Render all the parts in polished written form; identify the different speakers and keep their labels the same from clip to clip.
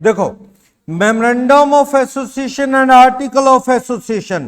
Speaker 1: देखो, memorandum of association and article of association.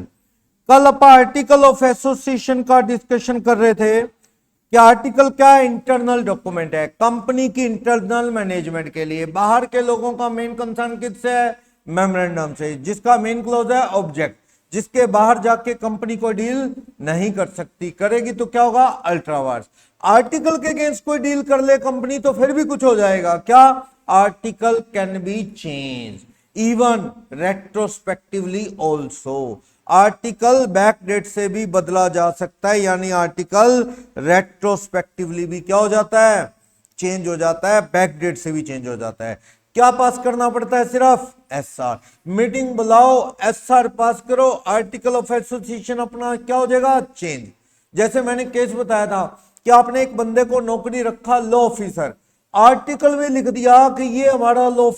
Speaker 1: कल अपन article of association का discussion कर रहे थे कि आर्टिकल क्या है, इंटरनल डॉक्यूमेंट है कंपनी की इंटरनल मैनेजमेंट के लिए। बाहर के लोगों का मेन कंसर्न किससे है? मेमोरेंडम से, जिसका मेन क्लोज है ऑब्जेक्ट, जिसके बाहर जाके कंपनी को डील नहीं कर सकती, करेगी तो क्या होगा? अल्ट्रावायर्स। आर्टिकल के अगेंस्ट कोई डील कर ले कंपनी तो फिर भी कुछ हो जाएगा। क्या? Article can be change even retrospectively also. Article back date से भी बदला जा सकता है, यानी आर्टिकल रेट्रोस्पेक्टिवली भी क्या हो जाता है? चेंज हो जाता है, बैक डेट से भी चेंज हो जाता है। क्या पास करना पड़ता है? सिर्फ एसआर। मीटिंग बुलाओ, एसआर पास करो, आर्टिकल ऑफ एसोसिएशन अपना क्या हो जाएगा? चेंज। जैसे मैंने केस बताया था कि आपने एक बंदे को नौकरी रखा लॉ ऑफिसर, आर्टिकल में लिख दिया कि ये हमारा लॉ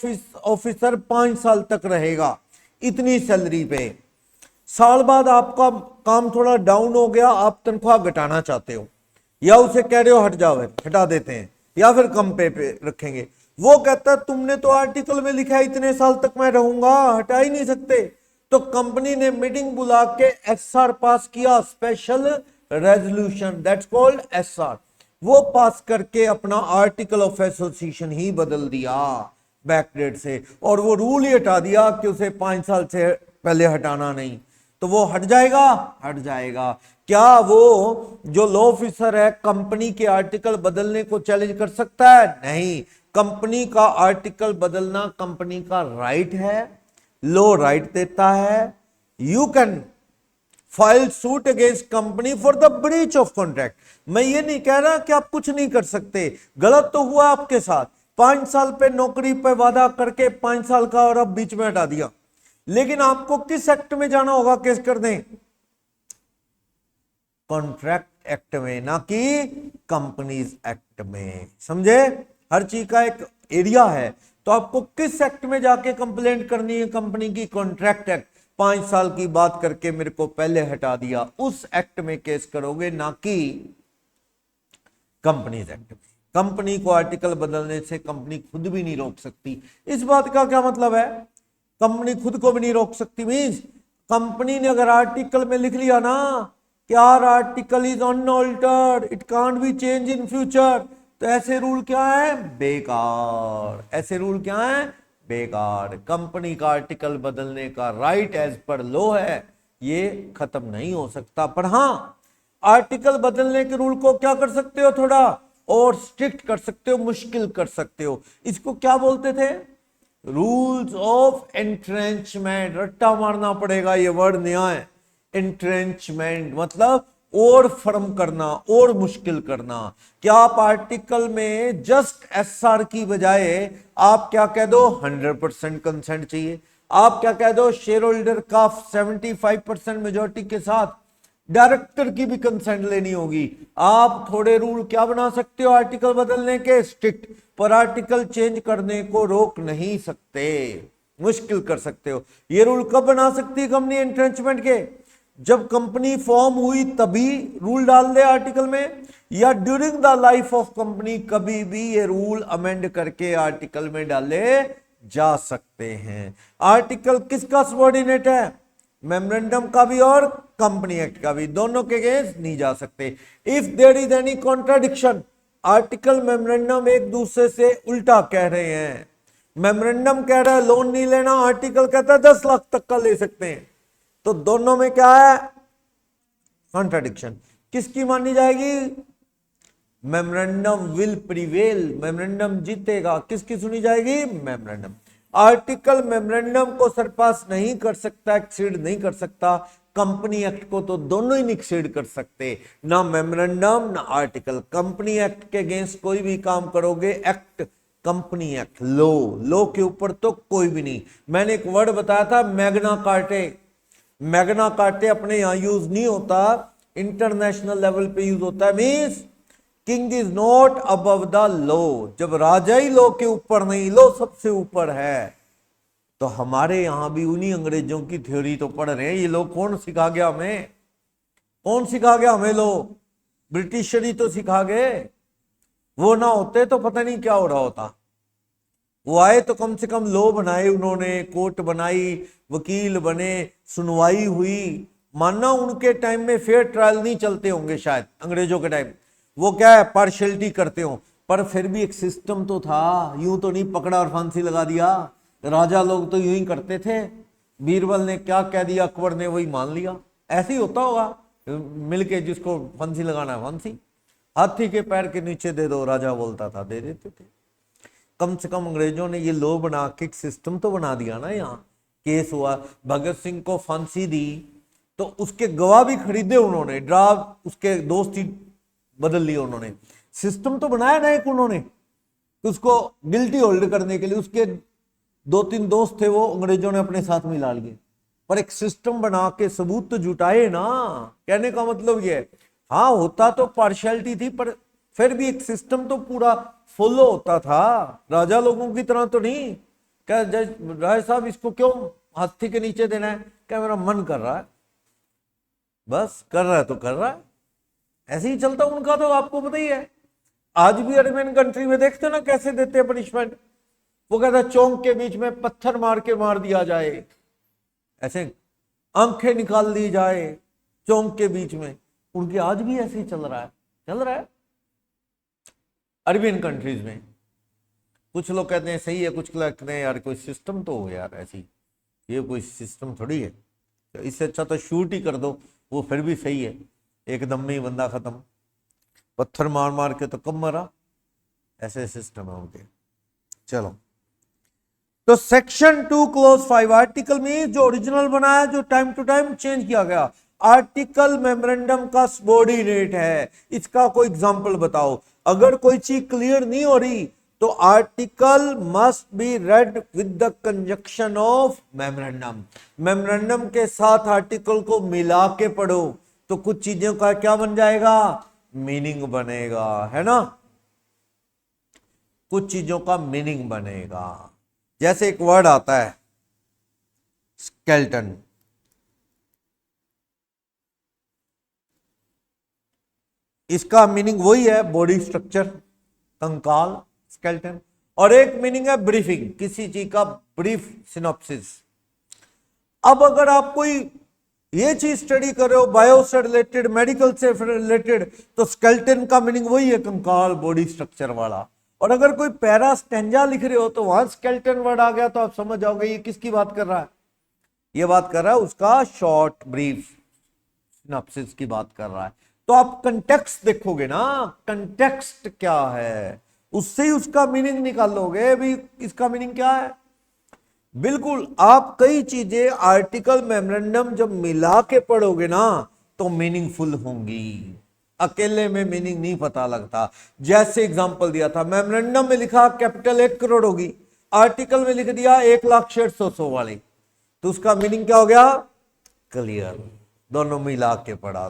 Speaker 1: ऑफिसर 5 साल तक रहेगा इतनी सैलरी पे। साल बाद आपका काम थोड़ा डाउन हो गया, आप तनख्वाह घटाना चाहते हो, या उसे कह रहे हो हट जाओ, हटा देते हैं, या फिर कम पे रखेंगे। वो कहता है तुमने तो आर्टिकल में लिखा है इतने साल तक मैं रहूंगा, हटा ही नहीं सकते। तो कंपनी ने मीटिंग बुला के एसआर पास किया, special resolution, that's called SR. वो पास करके अपना आर्टिकल ऑफ एसोसिएशन ही बदल दिया बैकडेट से, और वो रूल ही हटा दिया कि उसे 5 साल से पहले हटाना नहीं। तो वो हट जाएगा? हट जाएगा। क्या वो जो लॉ ऑफिसर है कंपनी के आर्टिकल बदलने को चैलेंज कर सकता है? नहीं। कंपनी का आर्टिकल बदलना कंपनी का राइट है, लॉ राइट देता है। You can file suit against company for the breach of contract. मैं ये नहीं कह रहा कि आप कुछ नहीं कर सकते, गलत तो हुआ आपके साथ, 5 साल पे नौकरी पे वादा करके 5 साल का और अब बीच में हटा दिया, लेकिन आपको किस एक्ट में जाना होगा केस कर दें? कॉन्ट्रैक्ट एक्ट में, ना कि कंपनीज एक्ट में। समझे? हर चीज का एक एरिया है। तो आपको किस एक्ट में जाके कंप्लेंट करनी है कंपनी की? Contract act. 5 साल की बात करके मेरे को पहले हटा दिया, उस एक्ट में केस करोगे, ना कि कंपनीज एक्ट में। कंपनी को आर्टिकल बदलने से कंपनी खुद भी नहीं रोक सकती। इस बात का क्या मतलब है? कंपनी खुद को भी नहीं रोक सकती मींस कंपनी ने अगर आर्टिकल में लिख लिया ना कि यार article is unaltered, it can't be change in future, तो ऐसे रूल क्या है? बेकार। ऐसे रूल क्या है? बेकार। कंपनी का आर्टिकल बदलने का राइट एज पर लॉ है, ये खत्म नहीं हो सकता। पर हां, आर्टिकल बदलने के रूल को क्या कर सकते हो? थोड़ा और स्ट्रिक्ट कर सकते हो, मुश्किल कर सकते हो। इसको क्या बोलते थे? Rules of entrenchment. रट्टा मारना पड़ेगा, ये वर्ड नया है। एंट्रेंचमेंट मतलब और फर्म करना, और मुश्किल करना। क्या आप आर्टिकल में जस्ट एसआर की बजाय आप क्या कह दो? 100% कंसेंट चाहिए। आप क्या कह दो? शेयर होल्डर का 75% मेजोरिटी के साथ डायरेक्टर की भी कंसेंट लेनी होगी। आप थोड़े रूल क्या बना सकते हो आर्टिकल बदलने के? स्ट्रिक्ट। पर आर्टिकल चेंज करने को रोक नहीं सकते, मुश्किल कर सकते हो। ये रूल कब बना सकती है कंपनी एंट्रेंचमेंट के? जब कंपनी फॉर्म हुई तभी रूल डाल दे आर्टिकल में, या during the life of company कभी भी ये रूल अमेंड करके आर्टिकल में डाले जा सकते हैं। आर्टिकल किसका सबऑर्डिनेट है? मेमोरेंडम का भी और कंपनी एक्ट का भी, दोनों के अगेंस्ट नहीं जा सकते। If there is any contradiction, article memorandum एक दूसरे से उल्टा कह रहे हैं। मेमोरेंडम कह रहा है लोन नहीं लेना, आर्टिकल कहता है 10 लाख तक का ले सकते हैं, तो दोनों में क्या है? कॉन्ट्राडिक्शन। किसकी मानी जाएगी? मेमोरेंडम विल प्रिवेल, मेमोरेंडम जीतेगा। किसकी सुनी जाएगी? मेमोरेंडम। आर्टिकल मेमोरेंडम को सरपास नहीं कर सकता, एक्सीड नहीं कर सकता। कंपनी एक्ट को तो दोनों ही नहीं एक्सीड कर सकते, ना मेमोरेंडम ना आर्टिकल। कंपनी एक्ट के अगेंस्ट कोई भी काम करोगे, एक्ट कंपनी एक्ट, लो के ऊपर तो कोई भी नहीं। मैंने एक वर्ड बताया था, मैग्ना कार्टे। मैग्ना कार्टे अपने यहां यूज नहीं होता, इंटरनेशनल लेवल पे यूज होता है। Means king is not above the law. जब राजा ही लॉ के ऊपर नहीं, लॉ सबसे ऊपर है। तो हमारे यहां भी उन्हीं अंग्रेजों की थ्योरी तो पढ़ रहे हैं। ये लोग कौन सिखा गया हमें? कौन सिखा गया हमें? लोग ब्रिटिशर ही तो सिखा गए। वो ना होते तो पता नहीं क्या हो रहा होता। वो आए तो कम से कम लॉ बनाए उन्होंने, कोर्ट बनाई, वकील बने, सुनवाई हुई। मानना उनके टाइम में फेयर ट्रायल नहीं चलते होंगे शायद, अंग्रेजों के टाइम वो क्या है पार्शियलिटी करते हो, पर फिर भी एक सिस्टम तो था, यूं तो नहीं पकड़ा और फांसी लगा दिया। राजा लोग तो यूं ही करते थे, बीरबल ने क्या कह दिया अकबर ने वही मान लिया, ऐसे ही होता होगा मिलके, जिसको फांसी लगाना है फांसी, हाथी के पैर के नीचे दे दो राजा बोलता था, दे देते थे। कम से कम अंग्रेजों ने ये लॉ बना के एक सिस्टम तो बना दिया ना। यहाँ केस हुआ, भगत सिंह को फांसी दी तो उसके गवाह भी खरीदे उन्होंने, ड्राफ्ट उसके दोस्त ही बदल लिए उन्होंने, सिस्टम तो बनाया ना एक उन्होंने, तो उसको गिल्टी होल्ड करने के लिए उसके 2-3 दोस्त थे वो अंग्रेजों ने अपने साथ मिला लिए, पर एक सिस्टम बना के सबूत तो जुटाए ना। कहने का मतलब ये है, हाँ होता तो पार्शियलिटी थी, पर फिर भी एक सिस्टम तो पूरा फॉलो होता था, राजा लोगों की तरह तो नहीं। क्या जज राय साहब इसको क्यों हाथी के नीचे देना है, क्या मेरा मन कर रहा है, बस कर रहा है तो कर रहा है, ऐसे ही चलता उनका, तो आपको पता ही है। आज भी अरेबियन कंट्री में देखते हो ना कैसे देते हैं पनिशमेंट, वो कहता है चौक के बीच में पत्थर मार के मार दिया जाए, ऐसे आंखें निकाल दी जाए चौक के बीच में, उनके आज भी ऐसे ही चल रहा है अरेबियन कंट्रीज में। कुछ लोग कहते हैं सही है, कुछ लोग कहते हैं यार कोई सिस्टम तो हो यार, ऐसी ये कोई सिस्टम थोड़ी है, तो इससे अच्छा तो शूट ही कर दो, वो फिर भी सही है, एकदम में ही बंदा खत्म, पत्थर मार मार के तो कम मरा, ऐसे सिस्टम है उनके। चलो, तो सेक्शन 2 क्लॉज 5 आर्टिकल में जो ओरिजिनल बनाया, जो टाइम टू टाइम चेंज किया गया, आर्टिकल मेमोरेंडम का सबऑर्डिनेट है। इसका कोई एग्जांपल बताओ, अगर कोई चीज क्लियर नहीं हो रही तो article must be read with the conjunction of memorandum, memorandum के साथ आर्टिकल को मिला के पढ़ो तो कुछ चीजों का क्या बन जाएगा, मीनिंग बनेगा, है ना, कुछ चीजों का मीनिंग बनेगा। जैसे एक वर्ड आता है स्केल्टन, इसका मीनिंग वही है बॉडी स्ट्रक्चर, कंकाल, स्केल्टन, और एक मीनिंग है ब्रीफिंग, किसी चीज का ब्रीफ सिनॉप्सिस। अब अगर आप कोई ये चीज स्टडी कर रहे हो बायो से रिलेटेड, मेडिकल से रिलेटेड, तो स्केल्टन का मीनिंग वही है कंकाल, बॉडी स्ट्रक्चर वाला। और अगर कोई पैरा स्टेंजा लिख रहे हो तो वहां स्केल्टन वर्ड आ गया तो आप समझ जाओगे ये किसकी बात कर रहा है, ये बात कर रहा है उसका शॉर्ट ब्रीफ सिनॉप्सिस की बात कर रहा है। तो आप कंटेक्स्ट देखोगे ना, कंटेक्स्ट क्या है, उससे ही उसका मीनिंग निकालोगे भी, इसका मीनिंग क्या है। बिल्कुल, आप कई चीजें आर्टिकल मेमोरेंडम जब मिला के पढ़ोगे ना तो मीनिंगफुल होंगी, अकेले में मीनिंग नहीं पता लगता। जैसे एग्जांपल दिया था, मेमोरेंडम में लिखा कैपिटल 1 करोड़ होगी, आर्टिकल में लिख दिया 1,06,100 वाली, तो उसका मीनिंग क्या हो गया, क्लियर, दोनों मिला के पढ़ा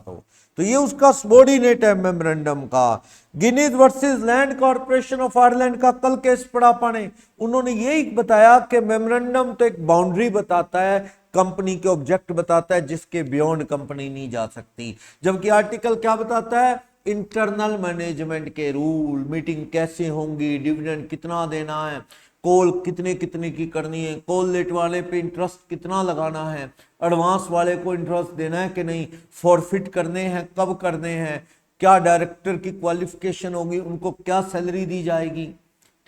Speaker 1: तो ये उसका सबऑर्डिनेट है मेमोरेंडम का। Guinness versus land corporation of Ireland का कल केस पढ़ा पाने, उन्होंने यही बताया कि मेमोरेंडम तो एक बाउंड्री बताता है, कंपनी के ऑब्जेक्ट बताता है जिसके बियॉन्ड कंपनी नहीं जा सकती, जबकि आर्टिकल क्या बताता है, इंटरनल मैनेजमेंट के रूल, मीटिंग कैसे होंगी, डिविडेंड कितना देना है, कॉल कितने कितने की करनी है, कॉल लेट वाले पे इंटरेस्ट कितना लगाना है, एडवांस वाले को इंटरेस्ट देना है कि नहीं, फॉरफिट करने हैं कब करने हैं, क्या डायरेक्टर की क्वालिफिकेशन होगी, उनको क्या सैलरी दी जाएगी,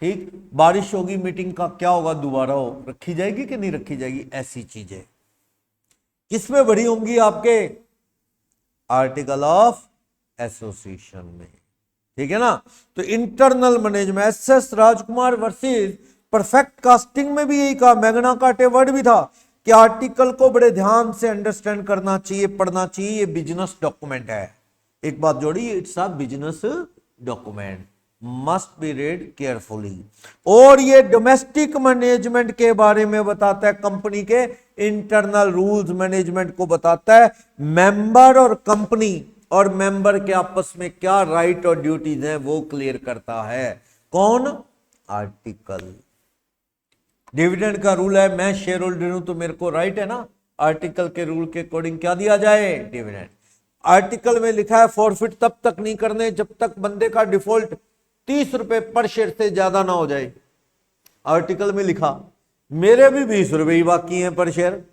Speaker 1: ठीक, बारिश होगी मीटिंग का क्या होगा, दोबारा हो रखी जाएगी कि नहीं रखी जाएगी, ऐसी चीजें किसमें बड़ी होंगी, आपके आर्टिकल ऑफ एसोसिएशन में, ठीक है ना। तो इंटरनल मैनेजमेंट, एस राजकुमार वर्सेस परफेक्ट कास्टिंग में भी यही कहा, मैग्ना कार्टे वर्ड भी था कि आर्टिकल को बड़े ध्यान से अंडरस्टैंड करना चाहिए, पढ़ना चाहिए, ये बिजनेस डॉक्यूमेंट है, एक बात जोड़ी, it's a business document, must be red carefully. और ये डोमेस्टिक मैनेजमेंट के बारे में बताता है, कंपनी के इंटरनल रूल्स मैनेजमेंट को बताता है, मेंबर और कंपनी और मेंबर के आपस में क्या राइट और ड्यूटीज हैं वो क्लियर करता है, कौन, आर्टिकल। डिविडेंड का रूल है, मैं शेयर होल्डर हूं तो मेरे को राइट है ना, आर्टिकल के रूल के अकॉर्डिंग क्या दिया जाए, डिविडेंड। आर्टिकल में लिखा है फॉरफिट तब तक नहीं करने जब तक बंदे का डिफॉल्ट 30 रुपए पर शेयर से ज्यादा ना हो जाए, आर्टिकल में लिखा मेरे भी 20 रुपए ही बाकी हैं पर शेयर,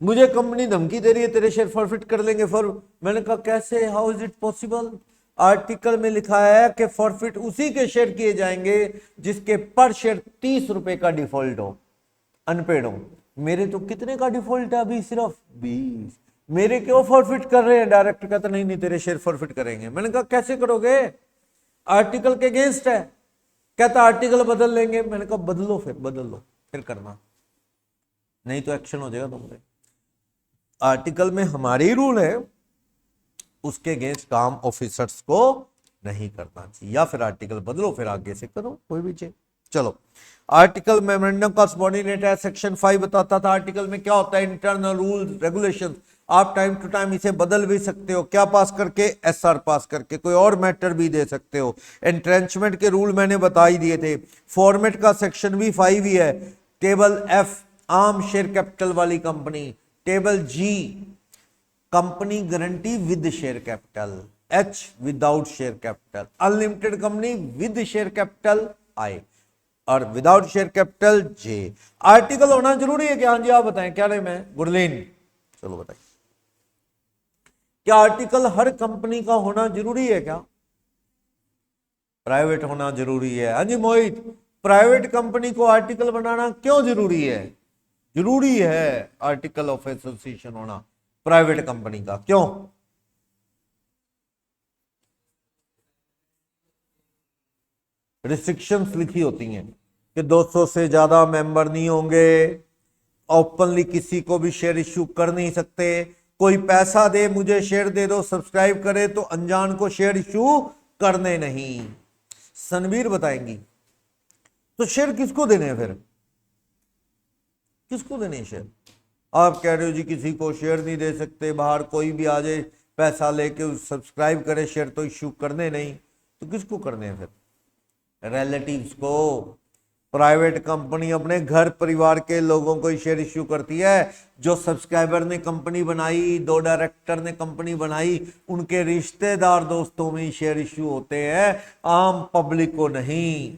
Speaker 1: मुझे कंपनी धमकी दे रही है तेरे शेयर फॉरफिट कर लेंगे फॉर। मैंने कहा कैसे, how is it possible? Article में लिखा है कि फॉरफिट उसी के शेयर किए जाएंगे जिसके पर शेयर 30 रुपए का डिफॉल्ट हो, अनपेड हो। मेरे तो कितने का डिफॉल्ट है अभी? सिर्फ 20। मेरे क्यों फॉरफिट कर रहे हैं? डायरेक्टर कहता नहीं नहीं तेरे शेयर फॉरफिट करेंगे। मैंने कहा कैसे करोगे, आर्टिकल के अगेंस्ट है। कहता आर्टिकल बदल लेंगे। मैंने कहा बदलो, फिर बदल लो, फिर करना, नहीं तो एक्शन हो जाएगा तुम पे। आर्टिकल में हमारे ही रूल है, उसके अगेंस्ट काम ऑफिसर्स को नहीं करना चाहिए, या फिर आर्टिकल बदलो फिर आगे से करो कोई भी चीज। चलो, आर्टिकल मेमोरेंडम का सबऑर्डिनेट है, सेक्शन 5 बताता था आर्टिकल में क्या होता है, इंटरनल रूल रेगुलेशन। आप टाइम टू टाइम इसे बदल भी सकते हो, क्या पास करके? एसआर पास करके, कोई और मैटर भी दे सकते हो। एंट्रेंचमेंट के रूल मैंने बता ही दिए थे। फॉर्मेट का सेक्शन भी 5 ही है। टेबल एफ आम शेयर कैपिटल वाली company, table G company guarantee with share capital, H without share capital, unlimited company with share capital I, और without share capital J. Article होना जरूरी है क्या? हाँ जी, आप बताएं, क्या नेम है? गुरलीन। चलो बताइए, क्या आर्टिकल हर कंपनी का होना जरूरी है क्या? प्राइवेट होना जरूरी है। हाँ जी मोहित, प्राइवेट कंपनी को आर्टिकल बनाना क्यों जरूरी है? जरूरी है आर्टिकल ऑफ एसोसिएशन होना प्राइवेट कंपनी का, क्यों? रिस्ट्रिक्शंस लिखी होती हैं कि 200 से ज्यादा मेंबर नहीं होंगे, ओपनली किसी को भी शेयर इश्यू कर नहीं सकते, कोई पैसा दे मुझे शेयर दे दो सब्सक्राइब करे तो अनजान को शेयर इश्यू करने नहीं। सनवीर बताएंगी। तो शेयर किसको देने हैं फिर? किसको देने शेयर? आप कह रहे हो जी किसी को शेयर नहीं दे सकते, बाहर कोई भी आ जाए पैसा लेके सब्सक्राइब करे शेयर तो इश्यू करने नहीं, तो किसको करने हैं फिर? रिलेटिव्स को। प्राइवेट कंपनी अपने घर परिवार के लोगों को शेयर इश्यू करती है। जो सब्सक्राइबर ने कंपनी बनाई, 2 डायरेक्टर ने कंपनी बनाई, उनके रिश्तेदार दोस्तों में शेयर इश्यू होते हैं, आम पब्लिक को नहीं।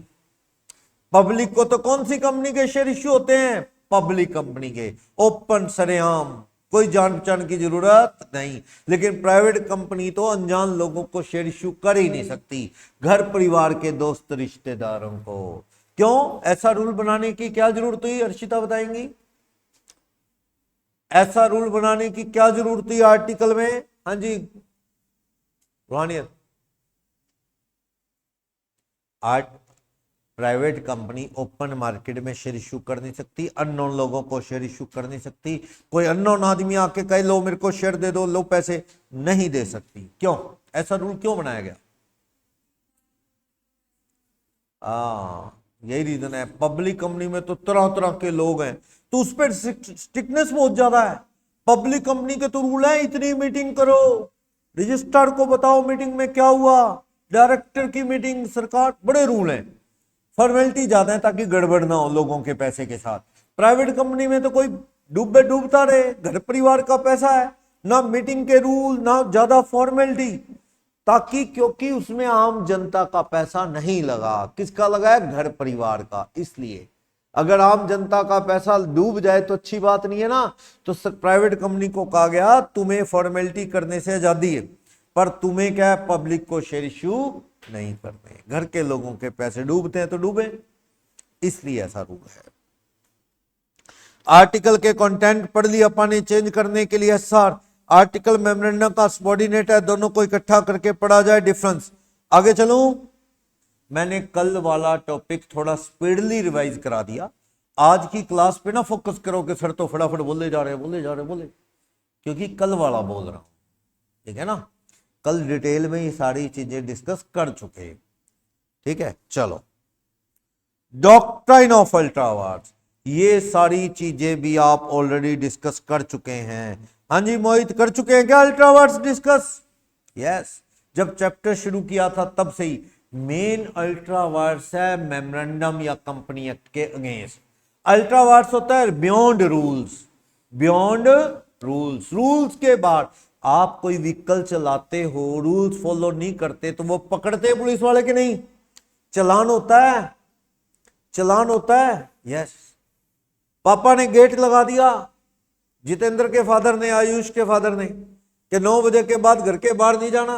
Speaker 1: पब्लिक को तो कौन सी कंपनी के शेयर इश्यू होते हैं? पब्लिक कंपनी के, ओपन सरेआम, कोई जान पहचान की जरूरत नहीं। लेकिन प्राइवेट कंपनी तो अनजान लोगों को शेयर इश्यू कर ही नहीं सकती, घर परिवार के दोस्त रिश्तेदारों को। क्यों ऐसा रूल बनाने की क्या जरूरत हुई? अर्शिता बताएंगी, ऐसा रूल बनाने की क्या जरूरत हुई आर्टिकल में? हाँ जी रूहानियत। प्राइवेट कंपनी ओपन मार्केट में शेयर इश्यू कर नहीं सकती, अननोन लोगों को शेयर इश्यू कर नहीं सकती। कोई अननोन आदमी आके कहे लो मेरे को शेयर दे दो, लो पैसे, नहीं दे सकती। क्यों ऐसा रूल क्यों बनाया गया? यही रीजन है। पब्लिक कंपनी में तो तरह तरह के लोग हैं, तो उस पर स्ट्रिक्टनेस बहुत ज्यादा है। पब्लिक कंपनी के तो रूल है, इतनी मीटिंग करो, रजिस्ट्रार को बताओ मीटिंग में क्या हुआ, डायरेक्टर की मीटिंग, सरकार, बड़े रूल हैं, फॉर्मेलिटी ज्यादा है ताकि गड़बड़ ना हो लोगों के पैसे के साथ। प्राइवेट कंपनी में तो कोई डूबे डूबता रहे, घर परिवार का पैसा है, ना मीटिंग के रूल, ना ज्यादा फॉर्मेलिटी, ताकि क्योंकि उसमें आम जनता का पैसा नहीं लगा। किसका लगा है? घर परिवार का। इसलिए अगर आम जनता का पैसा डूब जाए तो अच्छी बात नहीं है ना। तो प्राइवेट कंपनी को कहा गया तुम्हें फॉर्मेलिटी करने से आजादी है, पर तुम्हें क्या है, पब्लिक को शेयर इश्यू नहीं करने। घर के लोगों के पैसे डूबते हैं तो डूबे, इसलिए ऐसा रूल है। आर्टिकल के कंटेंट पढ़ लिया पानी चेंज करने के लिए एसआर। आर्टिकल मेमोरेंडम का सबऑर्डिनेट है, दोनों को इकट्ठा करके पढ़ा जाए, डिफरेंस। आगे चलूं, मैंने कल वाला टॉपिक थोड़ा स्पीडली रिवाइज करा दिया। आज की क्लास पे ना फोकस करो कि सर तो फटाफट बोले जा रहे बोले, क्योंकि कल वाला बोल रहा हूं, ठीक है ना। कल डिटेल में ये सारी चीजें डिस्कस कर चुके, ठीक है। चलो, डॉक्ट्राइन ऑफ अल्ट्रावार्स, ये सारी चीजें भी आप ऑलरेडी डिस्कस कर चुके हैं। हाँ जी मोहित, कर चुके हैं क्या अल्ट्रावार्स डिस्कस? यस, जब चैप्टर शुरू किया था तब से ही। मेन अल्ट्रावार्स है मेमोरेंडम या कंपनी एक्ट के अगेंस्ट। अल्ट्रावार्स होता है beyond rules, beyond rules, rules के बाद आप कोई व्हीकल चलाते हो, रूल्स फॉलो नहीं करते तो वो पकड़ते पुलिस वाले के नहीं, चालान होता है। चलान होता है, यस। पापा ने गेट लगा दिया, जितेंद्र के फादर ने, आयुष के फादर ने, कि 9 बजे के बाद घर के बाहर नहीं जाना,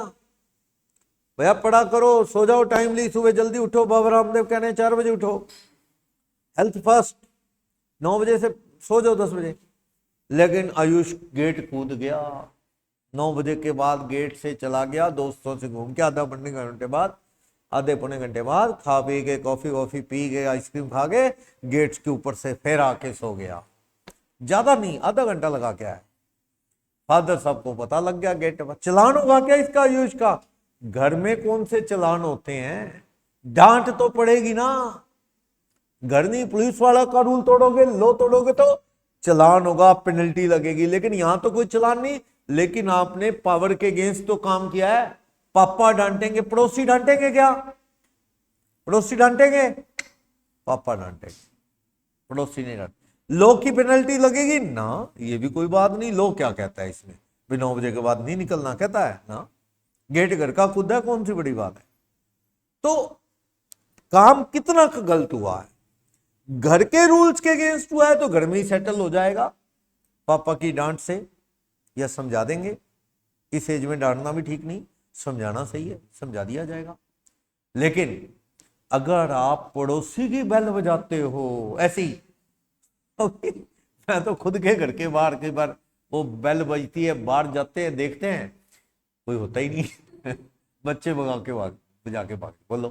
Speaker 1: भैया पढ़ा करो, सो जाओ टाइमली, सुबह जल्दी उठो, बाबा रामदेव कहने 4 बजे उठो, हेल्थ फर्स्ट, 9 बजे से सो जाओ 10 बजे। लेकिन आयुष गेट कूद गया, 9 बजे के बाद गेट से चला गया, दोस्तों से घूम के आधे पौने घंटे बाद खा पी के, कॉफी वॉफी पी के, आइसक्रीम खा के, गेट्स के ऊपर से फिर आके सो गया। ज्यादा नहीं, आधा घंटा लगा के आया। फादर साहब को पता लग गया, गेट पर चलान होगा क्या इसका, आयुष का। घर में कौन से चलान होते हैं, डांट तो पड़ेगी ना। घर नहीं, पुलिस वाला का रूल तोड़ोगे, लो तोड़ोगे तो चलान होगा, पेनल्टी लगेगी। लेकिन यहां तो कोई चलान नहीं, लेकिन आपने पावर के अगेंस्ट तो काम किया है। पापा डांटेंगे, पड़ोसी डांटेंगे क्या? पड़ोसी डांटेंगे, पापा डांटेंगे, पड़ोसी नहीं डांटे। लो की पेनल्टी लगेगी ना, ये भी कोई बात नहीं। लो क्या कहता है इसमें, भी 9 बजे के बाद नहीं निकलना कहता है ना। गेट घर का खुद है, कौन सी बड़ी बात है। तो काम कितना गलत हुआ है, घर के रूल्स के अगेंस्ट हुआ है तो घर में ही सेटल हो जाएगा पापा की डांट से, या समझा देंगे। इस एज में डांटना भी ठीक नहीं, समझाना सही है, समझा दिया जाएगा। लेकिन अगर आप पड़ोसी की बेल बजाते हो ऐसी, मैं तो खुद के घर के बाहर कई बार वो बेल बजती है, बाहर जाते हैं, देखते हैं कोई होता ही नहीं बच्चे बजा के भाग, बोलो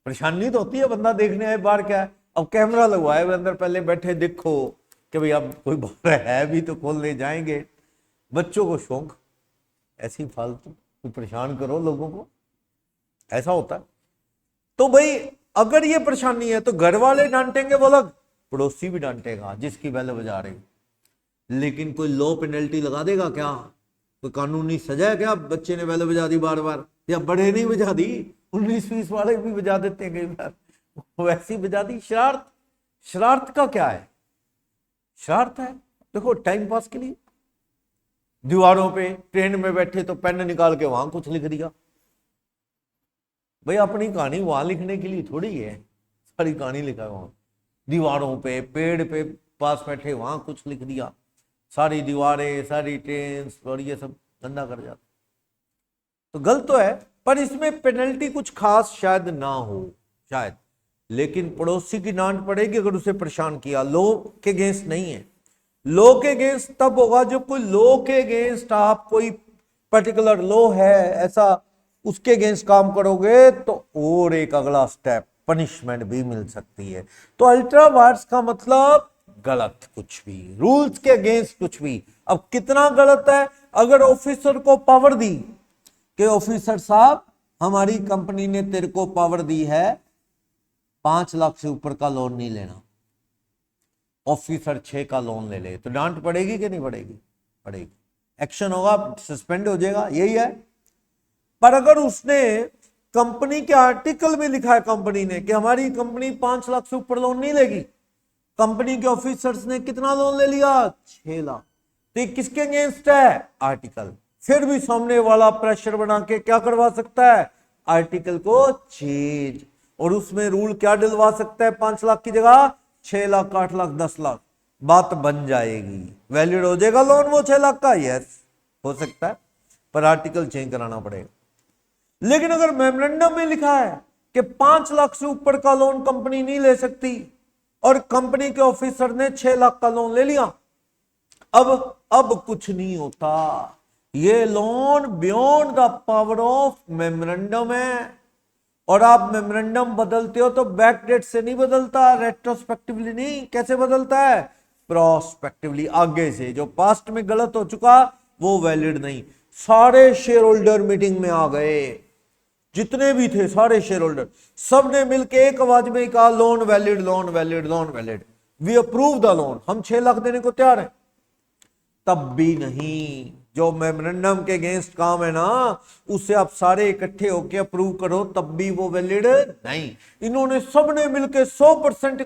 Speaker 1: परेशानी तो होती है। बंदा देखने आए बाहर, क्या है, अब कैमरा लगवाए हुए अंदर, पहले बैठे देखो कि भाई अब कोई बाहर है भी तो खोलने जाएंगे। बच्चों को शौक, ऐसी फालतू परेशान करो लोगों को, ऐसा होता है। तो भाई अगर ये परेशानी है तो घर वाले डांटेंगे वो अलग, पड़ोसी भी डांटेगा जिसकी बेल बजा रही। लेकिन कोई लो पेनल्टी लगा देगा क्या, कोई कानूनी सजा है क्या? बच्चे ने बेल बजा दी बार बार, या बड़े नहीं बजा दी, 19-20 वाले भी बजा देते हैं कई बार, वैसी बजा दी। शरारत का क्या है, शरारत है देखो टाइम पास के लिए। दीवारों पे ट्रेन में बैठे तो पेन निकाल के वहां कुछ लिख दिया। भाई अपनी कहानी वहां लिखने के लिए थोड़ी है, सारी कहानी लिखा है वहां। दीवारों पे, पेड़ पे पास बैठे वहां कुछ लिख दिया, सारी दीवारें, सारी ट्रेन और ये सब गंदा कर जाता। तो गलत तो है, पर इसमें पेनल्टी कुछ खास शायद ना हो, शायद। लेकिन पड़ोसी की डांट पड़ेगी अगर उसे परेशान किया। लो के अगेंस्ट नहीं है, लो के अगेंस्ट तब होगा जब कोई लो के अगेंस्ट, आप कोई पर्टिकुलर लो है ऐसा, उसके अगेंस्ट काम करोगे तो और एक अगला स्टेप, पनिशमेंट भी मिल सकती है। तो अल्ट्रा वायर्स का मतलब गलत कुछ भी, रूल्स के अगेंस्ट कुछ भी। अब कितना गलत है, अगर ऑफिसर को पावर दी कि ऑफिसर साहब हमारी कंपनी ने तेरे को पावर दी है 5 लाख से ऊपर का लोन नहीं लेना, ऑफिसर 6 का लोन ले ले, तो डांट पड़ेगी कि नहीं पड़ेगी? पड़ेगी, एक्शन होगा, सस्पेंड हो जाएगा, यही है। पर अगर उसने कंपनी के आर्टिकल में लिखा है कंपनी ने कि हमारी कंपनी 5 लाख से ऊपर लोन नहीं लेगी, कंपनी के ऑफिसर्स ने कितना लोन ले लिया? 6 लाख, तो ये किसके अगेंस्ट है? आर्टिकल। फिर भी सामने वाला प्रेशर बना के क्या करवा सकता है? आर्टिकल को चेंज, और उसमें रूल क्या डलवा सकता है? 5 लाख की जगह 6 लाख, 8 लाख, 10 लाख, बात बन जाएगी, वैलिड हो जाएगा लोन वो 6 लाख का। यस हो सकता है, पर आर्टिकल चेंज कराना पड़ेगा। लेकिन अगर मेमोरेंडम में लिखा है कि 5 लाख से ऊपर का लोन कंपनी नहीं ले सकती, और कंपनी के ऑफिसर ने 6 लाख का लोन ले लिया, अब कुछ नहीं होता, ये loan beyond the power of memorandum है। और आप मेमोरेंडम बदलते हो तो बैक डेट से नहीं बदलता, रेट्रोस्पेक्टिवली नहीं। कैसे बदलता है? प्रोस्पेक्टिवली, आगे से। जो पास्ट में गलत हो चुका वो वैलिड नहीं। सारे शेयर होल्डर मीटिंग में आ गए, जितने भी थे सारे शेयर होल्डर, सबने मिलकर एक आवाज में कहा loan valid, loan valid, loan valid, we approve the loan, हम 6 लाख देने को तैयार हैं। तब भी नहीं, जो मेमोरेंडम के अगेंस्ट काम है ना, उसे आप सारे इकट्ठे होकर अप्रूव करो, तब भी वो वैलिड नहीं। इन्होंने सबने मिलकर 100%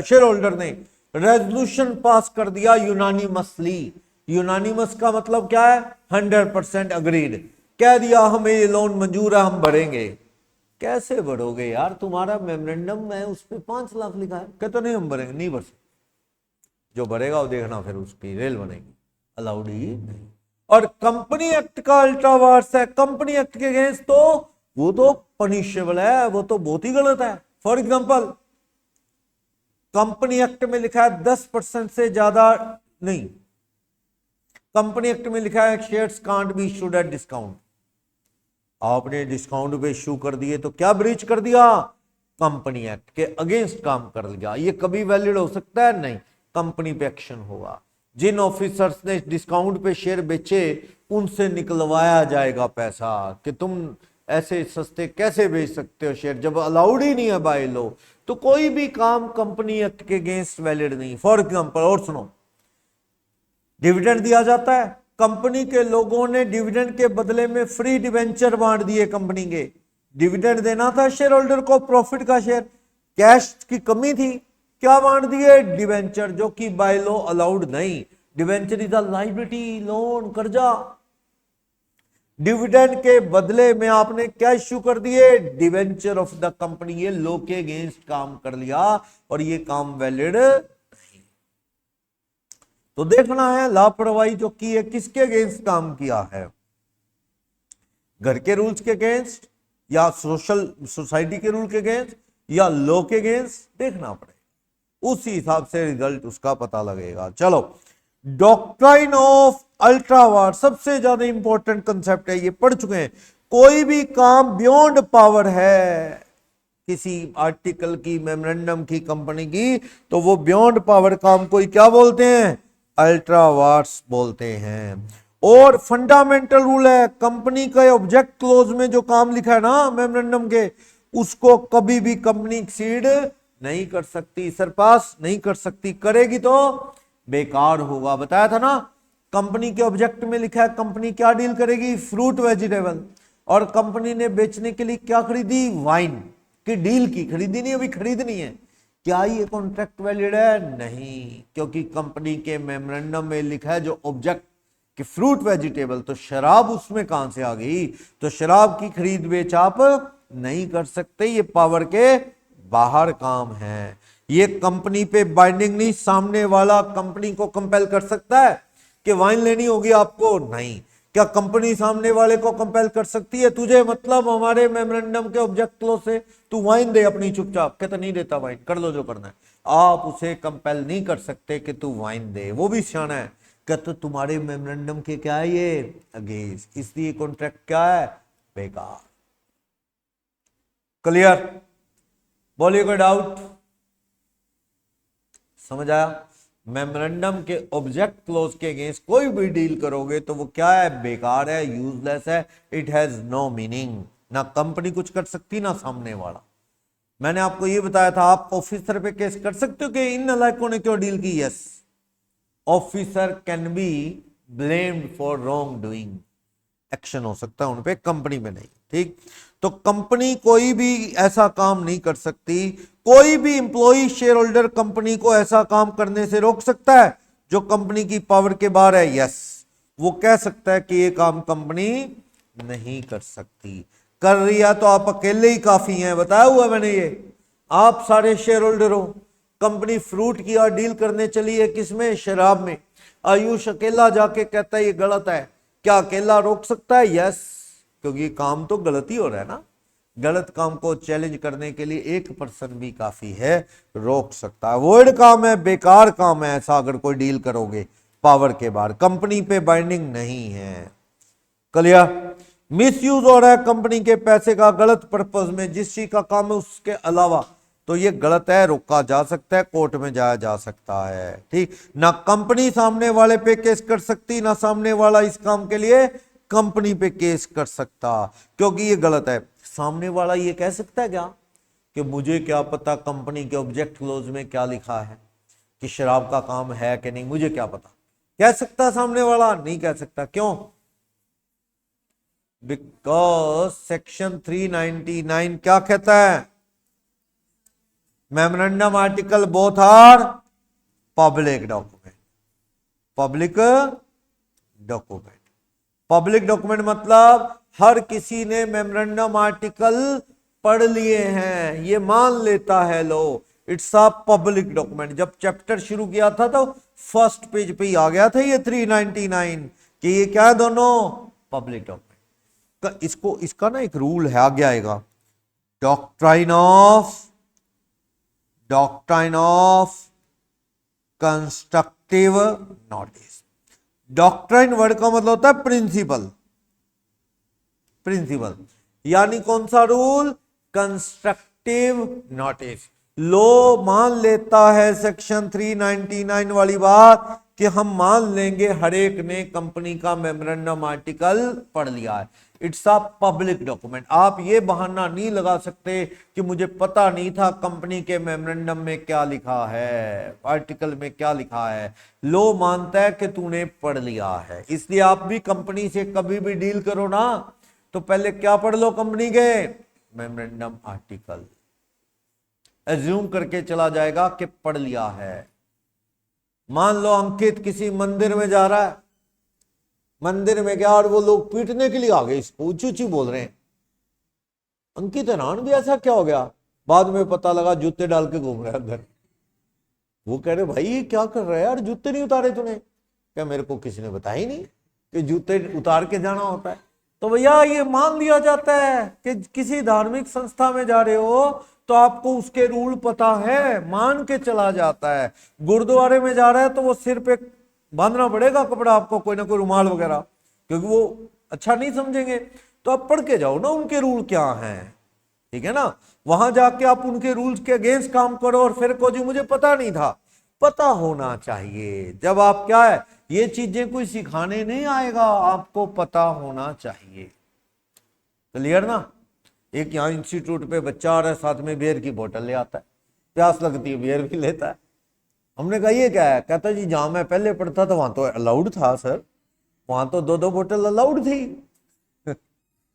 Speaker 1: शेयर होल्डर ने रेजोल्यूशन पास कर दिया यूनानिमसली। यूनानिमस का मतलब क्या है? 100% अग्रीड, कह दिया हमें ये लोन मंजूर है, हम भरेंगे। कैसे भरोगे यार, तुम्हारा मेमोरेंडम में उस पर 5 लाख लिखा है। कहते नहीं हम भरेंगे, नहीं भर सकते, जो भरेगा वो देखना फिर उसकी रेल बनेगी, अलाउड ही नहीं। और कंपनी एक्ट का अल्ट्रा वार्स है, कंपनी एक्ट के अगेंस्ट तो वो तो पनिशेबल है, वो तो बहुत ही गलत है। फॉर एग्जांपल कंपनी एक्ट में लिखा है 10% से ज्यादा नहीं, कंपनी एक्ट में लिखा है shares can't be issued at discount. आपने डिस्काउंट पे इशू कर दिए तो क्या ब्रीच कर दिया, कंपनी एक्ट के अगेंस्ट काम कर लिया। ये कभी वैलिड हो सकता है, नहीं, कंपनी पे एक्शन होगा। जिन ऑफिसर्स ने डिस्काउंट पे शेयर बेचे उनसे निकलवाया जाएगा पैसा कि तुम ऐसे सस्ते कैसे बेच सकते हो शेयर, जब अलाउड ही नहीं है बाय लॉ। तो कोई भी काम कंपनी एक्ट के अगेंस्ट वैलिड नहीं। फॉर एग्जांपल और सुनो, डिविडेंड दिया जाता है, कंपनी के लोगों ने डिविडेंड के बदले में फ्री डिवेंचर बांट दिए कंपनी के। डिविडेंड देना था शेयर होल्डर को, प्रॉफिट का शेयर, कैश की कमी थी, क्या बांट दिए, डिवेंचर, जो कि बाय लॉ अलाउड नहीं। Debenture is a liability, loan, कर्जा। डिविडेंड के बदले में आपने क्या इश्यू कर दिए, डिवेंचर ऑफ द कंपनी। ये लॉ के अगेंस्ट काम कर लिया और ये काम वैलिड नहीं। तो देखना है लापरवाही जो की है किसके अगेंस्ट काम किया है, घर के रूल्स के अगेंस्ट या सोसाइटी के रूल के अगेंस्ट या लॉ के अगेंस्ट, देखना पड़ेगा, उसी हिसाब से रिजल्ट उसका पता लगेगा। चलो, डॉक्ट्राइन ऑफ अल्ट्रा वार सबसे ज्यादा इंपॉर्टेंट कंसेप्ट है, ये पढ़ चुके हैं। कोई भी काम बियॉन्ड पावर है किसी आर्टिकल की, मेमोरेंडम की, कंपनी की, तो वो बियॉन्ड पावर काम को क्या बोलते हैं, अल्ट्रा वार्स बोलते हैं। और फंडामेंटल रूल है, कंपनी का ऑब्जेक्ट क्लोज में जो काम लिखा है ना मेमोरेंडम के, उसको कभी भी कंपनी एक्सीड नहीं कर सकती, सरपास नहीं कर सकती, करेगी तो बेकार होगा। बताया था ना, कंपनी के ऑब्जेक्ट में लिखा है कंपनी क्या डील करेगी, फ्रूट वेजिटेबल, और कंपनी ने बेचने के लिए क्या खरीदी, वाइन की डील की, खरीदी नहीं, अभी खरीदनी है। क्या ये कॉन्ट्रैक्ट वैलिड है, नहीं, क्योंकि कंपनी के मेमोरेंडम में लिखा है जो ऑब्जेक्ट कि फ्रूट वेजिटेबल, तो शराब उसमें कहां से आ गई, तो शराब की खरीद बेच आप नहीं कर सकते, ये पावर के बाहर काम है। ये कंपनी पे बाइंडिंग नहीं, सामने वाला कंपनी को कंपेल कर सकता है कि वाइन लेनी होगी आपको, नहीं। क्या कंपनी सामने वाले को कंपेल कर सकती है, तुझे मतलब हमारे मेमोरेंडम के ऑब्जेक्ट क्लोज से तू वाइन दे अपनी चुपचाप, कहता नहीं देता वाइन, कर लो जो करना है, आप उसे कंपेल नहीं कर सकते कि तू वाइन दे, वो भी सियाना है, कहते तुम्हारे मेमोरेंडम के क्या है ये अगेंस्ट, इसलिए कॉन्ट्रैक्ट क्या है, बेकार। क्लियर, बोलिए कोई डाउट, समझ आया। मेमोरेंडम के ऑब्जेक्ट क्लोज के अगेंस्ट कोई भी डील करोगे तो वो क्या है, बेकार है, यूजलेस है, इट हैज नो मीनिंग। ना कंपनी कुछ कर सकती ना सामने वाला। मैंने आपको ये बताया था, आप ऑफिसर पे केस कर सकते हो कि इन नालायकों ने क्यों डील की, yes, officer can be blamed for wrong doing, action हो सकता है उन पे, कंपनी में नहीं, ठीक। तो कंपनी कोई भी ऐसा काम नहीं कर सकती, कोई भी इंप्लॉई शेयर होल्डर कंपनी को ऐसा काम करने से रोक सकता है जो कंपनी की पावर के बाहर है, यस, वो कह सकता है कि ये काम कंपनी नहीं कर सकती, कर रही है तो आप अकेले ही काफी हैं, बताया हुआ मैंने ये, आप सारे शेयर होल्डर हो, कंपनी फ्रूट की और डील करने चली है किसमें, शराब में, आयुष अकेला जाके कहता है ये गलत है, क्या अकेला रोक सकता है, यस, क्योंकि काम तो गलत ही हो रहा है ना, गलत काम को चैलेंज करने के लिए एक पर्सन भी काफी है, रोक सकता है। वॉइड काम है, बेकार काम है ऐसा अगर कोई डील करोगे पावर के बाहर, कंपनी पे बाइंडिंग नहीं है। क्लियर, मिसयूज हो रहा है कंपनी के पैसे का गलत पर्पस में, जिस चीज का काम है उसके अलावा, तो ये गलत है, रोका जा सकता है, कोर्ट में जाया जा सकता है, ठीक। ना कंपनी सामने वाले पे केस कर सकती, ना सामने वाला इस काम के लिए कंपनी पे केस कर सकता, क्योंकि ये गलत है। सामने वाला ये कह सकता है क्या कि मुझे क्या पता कंपनी के ऑब्जेक्ट क्लोज में क्या लिखा है कि शराब का काम है कि नहीं, मुझे क्या पता, कह सकता सामने वाला, नहीं कह सकता, क्यों, बिकॉज सेक्शन 399 क्या कहता है, memorandum article both are public document, public document, public document मतलब हर किसी ने मेमोरेंडम आर्टिकल पढ़ लिए हैं, ये मान लेता है लो, इट्स अ पब्लिक डॉक्यूमेंट। जब चैप्टर शुरू किया था तो फर्स्ट पेज पे ही आ गया था ये 399 कि ये क्या है, दोनों पब्लिक डॉक्यूमेंट। इसको इसका ना एक रूल है, आगे आएगा, doctrine of constructive notice. Doctrine word का मतलब होता है प्रिंसिपल, प्रिंसिपल यानी कौन सा रूल, कंस्ट्रक्टिव नोटिस। लो मान लेता है सेक्शन 399 वाली बात कि हम मान लेंगे हर एक ने कंपनी का मेमोरेंडम आर्टिकल पढ़ लिया है, इट्स अ पब्लिक डॉक्यूमेंट। आप ये बहाना नहीं लगा सकते कि मुझे पता नहीं था कंपनी के मेमोरेंडम में क्या लिखा है, आर्टिकल में क्या लिखा है। लो मानता है कि तूने पढ़ लिया है, इसलिए आप भी कंपनी से कभी भी डील करो ना तो पहले क्या पढ़ लो, कंपनी के मेमोरेंडम आर्टिकल। एज्यूम करके चला जाएगा कि पढ़ लिया है। मान लो अंकित किसी मंदिर में जा रहा है, मंदिर में गया और वो लोग पीटने के लिए आ गए, इसको ऊंची ऊंची बोल रहे हैं। अंकित हैरान भी, ऐसा क्या हो गया? बाद में पता लगा जूते डाल के घूम रहा है अंदर। वो कह रहे भाई क्या कर रहा है यार, जूते नहीं उतारे तूने? क्या मेरे को किसी ने बताया ही नहीं कि जूते उतार के जाना होता है? तो भैया ये मान लिया जाता है कि किसी धार्मिक संस्था में जा रहे हो तो आपको उसके रूल पता है, मान के चला जाता है। गुरुद्वारे में जा रहा है तो वो सिर पे बांधना पड़ेगा कपड़ा आपको, कोई ना कोई रुमाल वगैरह, क्योंकि वो अच्छा नहीं समझेंगे। तो आप पढ़ के जाओ ना उनके रूल क्या हैं, ठीक है ना। वहां जाके आप उनके रूल्स के अगेंस्ट काम करो और फिर को जी मुझे पता नहीं था। पता होना चाहिए। जब आप क्या है, ये चीजें कोई सिखाने नहीं आएगा, आपको पता होना चाहिए। क्लियर ना। एक यहाँ इंस्टीट्यूट पे बच्चा आ रहा है, साथ में बियर की बोतल ले आता है, प्यास लगती है बियर भी लेता है। हमने कहा ये क्या है? कहता जी जहां मैं पहले पढ़ता था वहां तो अलाउड था सर, वहां तो 2-2 बोतल अलाउड थी।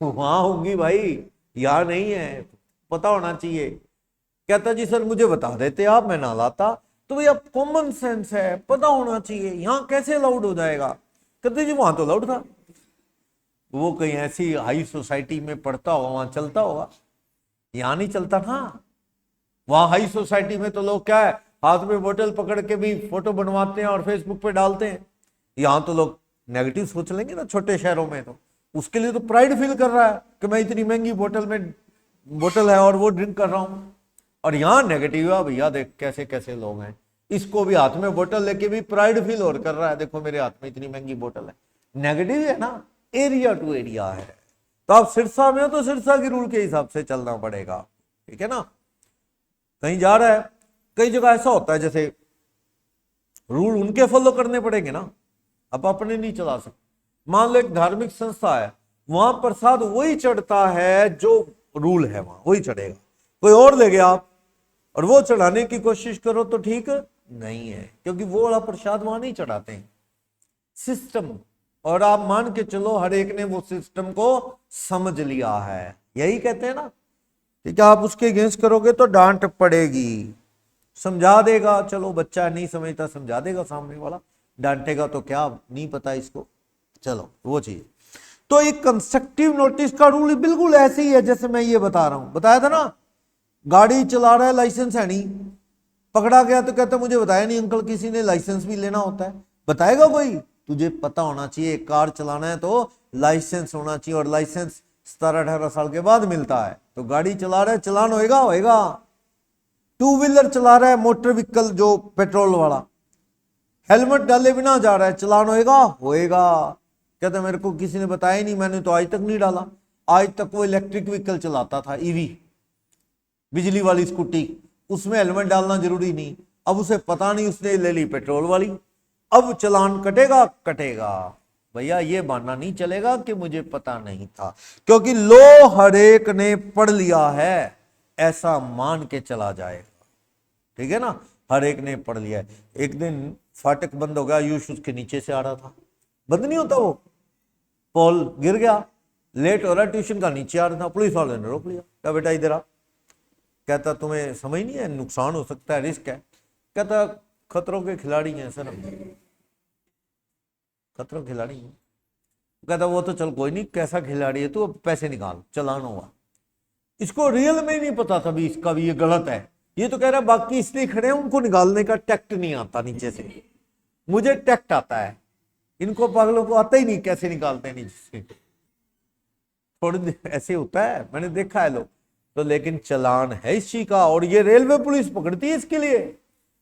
Speaker 1: वहां होंगी भाई, यहाँ नहीं है, पता होना चाहिए। कहता जी सर मुझे बता देते आप, मैं ना लाता। तो भैया कॉमन सेंस है, पता होना चाहिए, यहाँ कैसे अलाउड हो जाएगा? कहते जी वहां तो अलाउड था। वो कहीं ऐसी हाई सोसाइटी में पढ़ता होगा, वहां चलता होगा, यहाँ नहीं चलता था। वहां हाई सोसाइटी में तो लोग क्या है, हाथ में बोतल पकड़ के भी फोटो बनवाते हैं और फेसबुक पे डालते हैं। यहाँ तो लोग नेगेटिव सोच लेंगे ना, छोटे शहरों में तो उसके लिए तो प्राइड फील कर रहा है कि मैं इतनी महंगी बोतल है और वो ड्रिंक कर रहा हूं। और यहाँ नेगेटिव है, भैया देख कैसे कैसे लोग हैं, इसको भी हाथ में बोतल लेके भी प्राइड फील और कर रहा है, देखो मेरे हाथ में इतनी महंगी बोतल है। नेगेटिव है ना, एरिया टू एरिया है। तो आप सिरसा में हो तो सिरसा के रूल के हिसाब से चलना पड़ेगा, ठीक है ना। कहीं जा रहा है, कई जगह ऐसा होता है जैसे रूल उनके फॉलो करने पड़ेंगे ना, आप अपने नहीं चला सकते। मान लो एक धार्मिक संस्था है, वहां प्रसाद वही चढ़ता है जो रूल है, वहां वही चढ़ेगा। कोई और ले गया आप और वो चढ़ाने की कोशिश करो तो ठीक नहीं है, क्योंकि वो वाला प्रसाद वहां नहीं चढ़ाते हैं, सिस्टम। और आप मान के चलो हर एक ने वो सिस्टम को समझ लिया है, यही कहते हैं ना। ठीक है, आप उसके अगेंस्ट करोगे तो डांट पड़ेगी। समझा देगा, चलो बच्चा नहीं समझता समझा देगा सामने वाला, डांटेगा तो क्या नहीं पता इसको, चलो वो चीज। तो एक कंस्ट्रक्टिव नोटिस का रूल बिल्कुल ऐसे ही है जैसे मैं ये बता रहा हूं, बताया था ना। गाड़ी चला रहा है, लाइसेंस है नहीं, पकड़ा गया तो कहता मुझे बताया नहीं अंकल, किसी ने लाइसेंस भी लेना होता है, बताएगा कोई? तुझे पता होना चाहिए, कार चलाना है तो लाइसेंस होना चाहिए, और लाइसेंस 17-18 साल के बाद मिलता है। तो गाड़ी चला रहा है, चलान होएगा होएगा। टू व्हीलर चला रहा है, मोटर व्हीकल जो पेट्रोल वाला, हेलमेट डाले बिना जा रहा है, चलान होएगा होएगा। कहते मेरे को किसी ने बताया ही नहीं, मैंने तो आज तक नहीं डाला। आज तक वो इलेक्ट्रिक व्हीकल चलाता था, ईवी, बिजली वाली स्कूटी, उसमें हेलमेट डालना जरूरी नहीं। अब उसे पता नहीं, उसने ले ली पेट्रोल वाली, अब चलान कटेगा कटेगा। भैया ये मानना नहीं चलेगा कि मुझे पता नहीं था, क्योंकि लो हर एक ने पढ़ लिया है, ऐसा मान के चला जाएगा, ठीक है ना। हर एक ने पढ़ लिया है। एक दिन फाटक बंद हो गया, यूश उसके नीचे से आ रहा था, बंद नहीं होता वो, पोल गिर गया, लेट हो रहा, ट्यूशन का नीचे आ रहा था, पुलिस वाले ने रोक लिया, क्या बेटा इधर आ। कहता तुम्हें समझ नहीं है, नुकसान हो सकता है, रिस्क है। कहता खतरों के खिलाड़ी हैं सर, खतरों के खिलाड़ी हैं। कहता वो तो चल कोई नहीं, कैसा खिलाड़ी है तू, अब पैसे निकाल, चलान होगा। इसको रियल में नहीं पता था भी इसका भी ये गलत है। ये तो कह रहा है बाकी इसलिए खड़े हैं उनको निकालने का टैक्ट नहीं आता नीचे से, मुझे टैक्ट आता है, इनको पागलों को आता ही नहीं कैसे निकालते हैं नीचे से। थोड़ी ऐसे होता है, मैंने देखा है लोग तो। लेकिन चलान है इस चीज का, और ये रेलवे पुलिस पकड़ती है इसके लिए,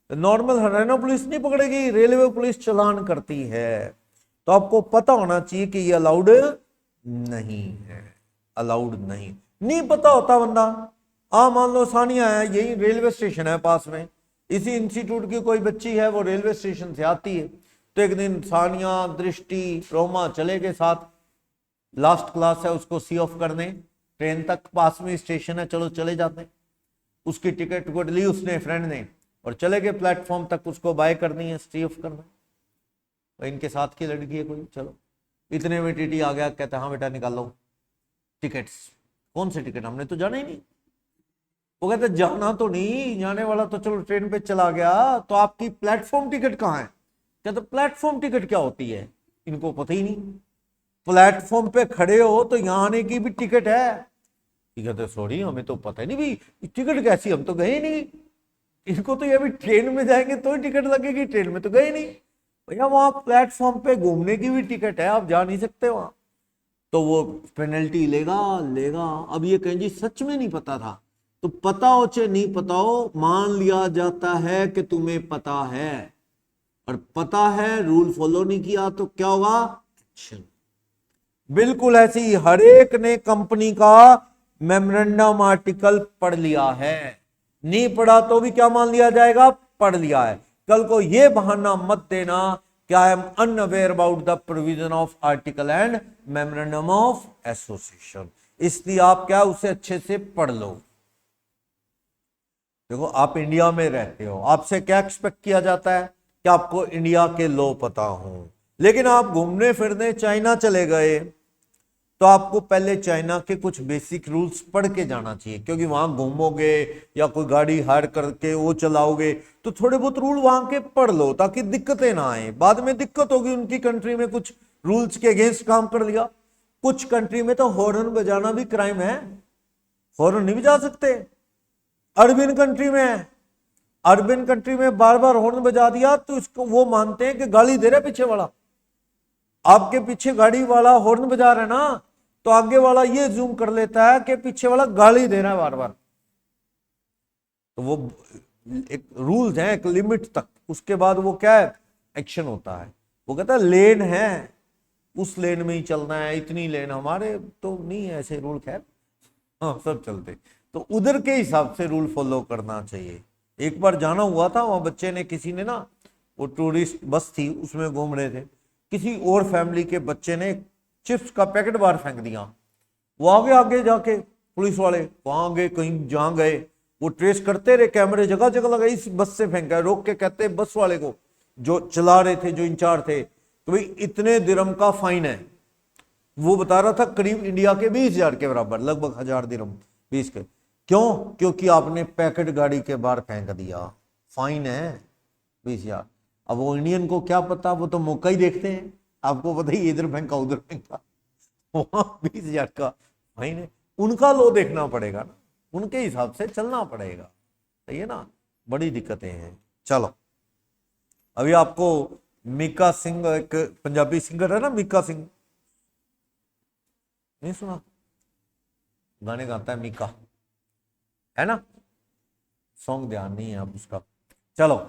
Speaker 1: नॉर्मल हरियाणा पुलिस नहीं पकड़ेगी, रेलवे पुलिस चलान करती है। तो आपको पता होना चाहिए कि ये अलाउड नहीं है, अलाउड नहीं पता होता बंदा। मान लो सानिया है, यही रेलवे स्टेशन है पास में, इसी इंस्टीट्यूट की कोई बच्ची है, वो रेलवे स्टेशन से आती है, तो एक दिन सानिया, दृष्टि, रोमा चले गए साथ, लास्ट क्लास है उसको सी ऑफ करने, ट्रेन तक पास में स्टेशन है, चलो चले जाते हैं। उसकी टिकट को ली उसने फ्रेंड ने, और चले गए प्लेटफॉर्म तक, उसको बाय करनी है, सी ऑफ करना है। इनके साथ की लड़की है कोई, चलो इतने में टीटी आ गया, कहता हाँ बेटा निकाल लो टिकट्स। कौन से टिकट, हमने तो जाना ही नहीं। वो कहते जाना तो नहीं, जाने वाला तो चलो ट्रेन पे चला गया, तो आपकी प्लेटफॉर्म टिकट कहाँ है? कहते प्लेटफॉर्म टिकट क्या होती है, इनको पता ही नहीं। प्लेटफॉर्म पे खड़े हो तो यहाँ आने की भी टिकट है। कहते सॉरी हमें तो पता ही नहीं भी टिकट कैसी, हम तो गए नहीं। इनको तो ये भी ट्रेन में जाएंगे तो ही टिकट लगेगी, ट्रेन में तो गए नहीं भैया। वहां प्लेटफॉर्म पे घूमने की भी टिकट है, आप जा नहीं सकते वहां, तो वो पेनल्टी लेगा। अब ये कहें जी सच में नहीं पता था, तो पता हो चाहे नहीं पता हो, मान लिया जाता है कि तुम्हें पता है, और पता है रूल फॉलो नहीं किया तो क्या होगा? एक्शन। बिल्कुल ऐसे ही हर एक ने कंपनी का मेमोरेंडम आर्टिकल पढ़ लिया है, नहीं पढ़ा तो भी क्या मान लिया जाएगा? पढ़ लिया है। कल को ये बहाना मत देना कि I am unaware about the provision of article and memorandum of association, इसलिए आप क्या उसे अच्छे से पढ़ लो। देखो आप इंडिया में रहते हो, आपसे क्या एक्सपेक्ट किया जाता है कि आपको इंडिया के लॉ पता हो, लेकिन आप घूमने फिरने चाइना चले गए तो आपको पहले चाइना के कुछ बेसिक रूल्स पढ़ के जाना चाहिए, क्योंकि वहां घूमोगे या कोई गाड़ी हायर करके वो चलाओगे तो थोड़े बहुत रूल वहां के पढ़ लो, ताकि दिक्कतें ना आए। बाद में दिक्कत होगी, उनकी कंट्री में कुछ रूल्स के अगेंस्ट काम कर लिया। कुछ कंट्री में तो हॉर्न बजाना भी क्राइम है, हॉर्न नहीं बजा सकते। अरबिन कंट्री में, अरबिन कंट्री में बार बार हॉर्न बजा दिया तो इसको वो मानते हैं कि गाली दे रहा है पीछे वाला। आपके पीछे गाड़ी वाला हॉर्न बजा रहा है ना, तो आगे वाला ये जूम कर लेता है कि पीछे वाला गाली दे रहा है बार बार। तो वो एक रूल्स है एक लिमिट तक, उसके बाद वो क्या है? एक्शन होता है। वो कहता है लेन है, उस लेन में ही चलना है, इतनी लेन, हमारे तो नहीं है ऐसे रूल, खैर हाँ सब चलते, तो उधर के हिसाब से रूल फॉलो करना चाहिए। एक बार जाना हुआ था, वहां बच्चे ने, किसी ने ना, वो टूरिस्ट बस थी उसमें घूम रहे थे, किसी और फैमिली के बच्चे ने चिप्स का पैकेट बाहर फेंक दिया। वो आगे जाके पुलिस वाले वहां गए, कहीं जहां गए वो ट्रेस करते रहे, कैमरे जगह जगह लगाए, इस बस से फेंका, रोक के कहते बस वाले को जो चला रहे थे, जो इंचार्ज थे, तो भाई इतने दिरहम का फाइन है। वो बता रहा था करीब इंडिया के 20,000 के बराबर, लगभग 1000 दिरहम 20 के। क्यों? क्योंकि आपने पैकेट गाड़ी के बाहर फेंक दिया, फाइन है 20,000। अब वो इंडियन को क्या पता, वो तो मौका ही देखते हैं, आपको पता ही इधर फेंका उधर फेंका, वहां 20,000 का फाइन है। उनका लो देखना पड़ेगा ना, उनके हिसाब से चलना पड़ेगा, सही है ना। बड़ी दिक्कतें हैं। चलो अभी आपको मीका सिंह, एक पंजाबी सिंगर है ना मीका सिंह, नहीं सुना? गाने गाता है मीका, है ना? सॉन्ग ध्यान नहीं है अब उसका। चलो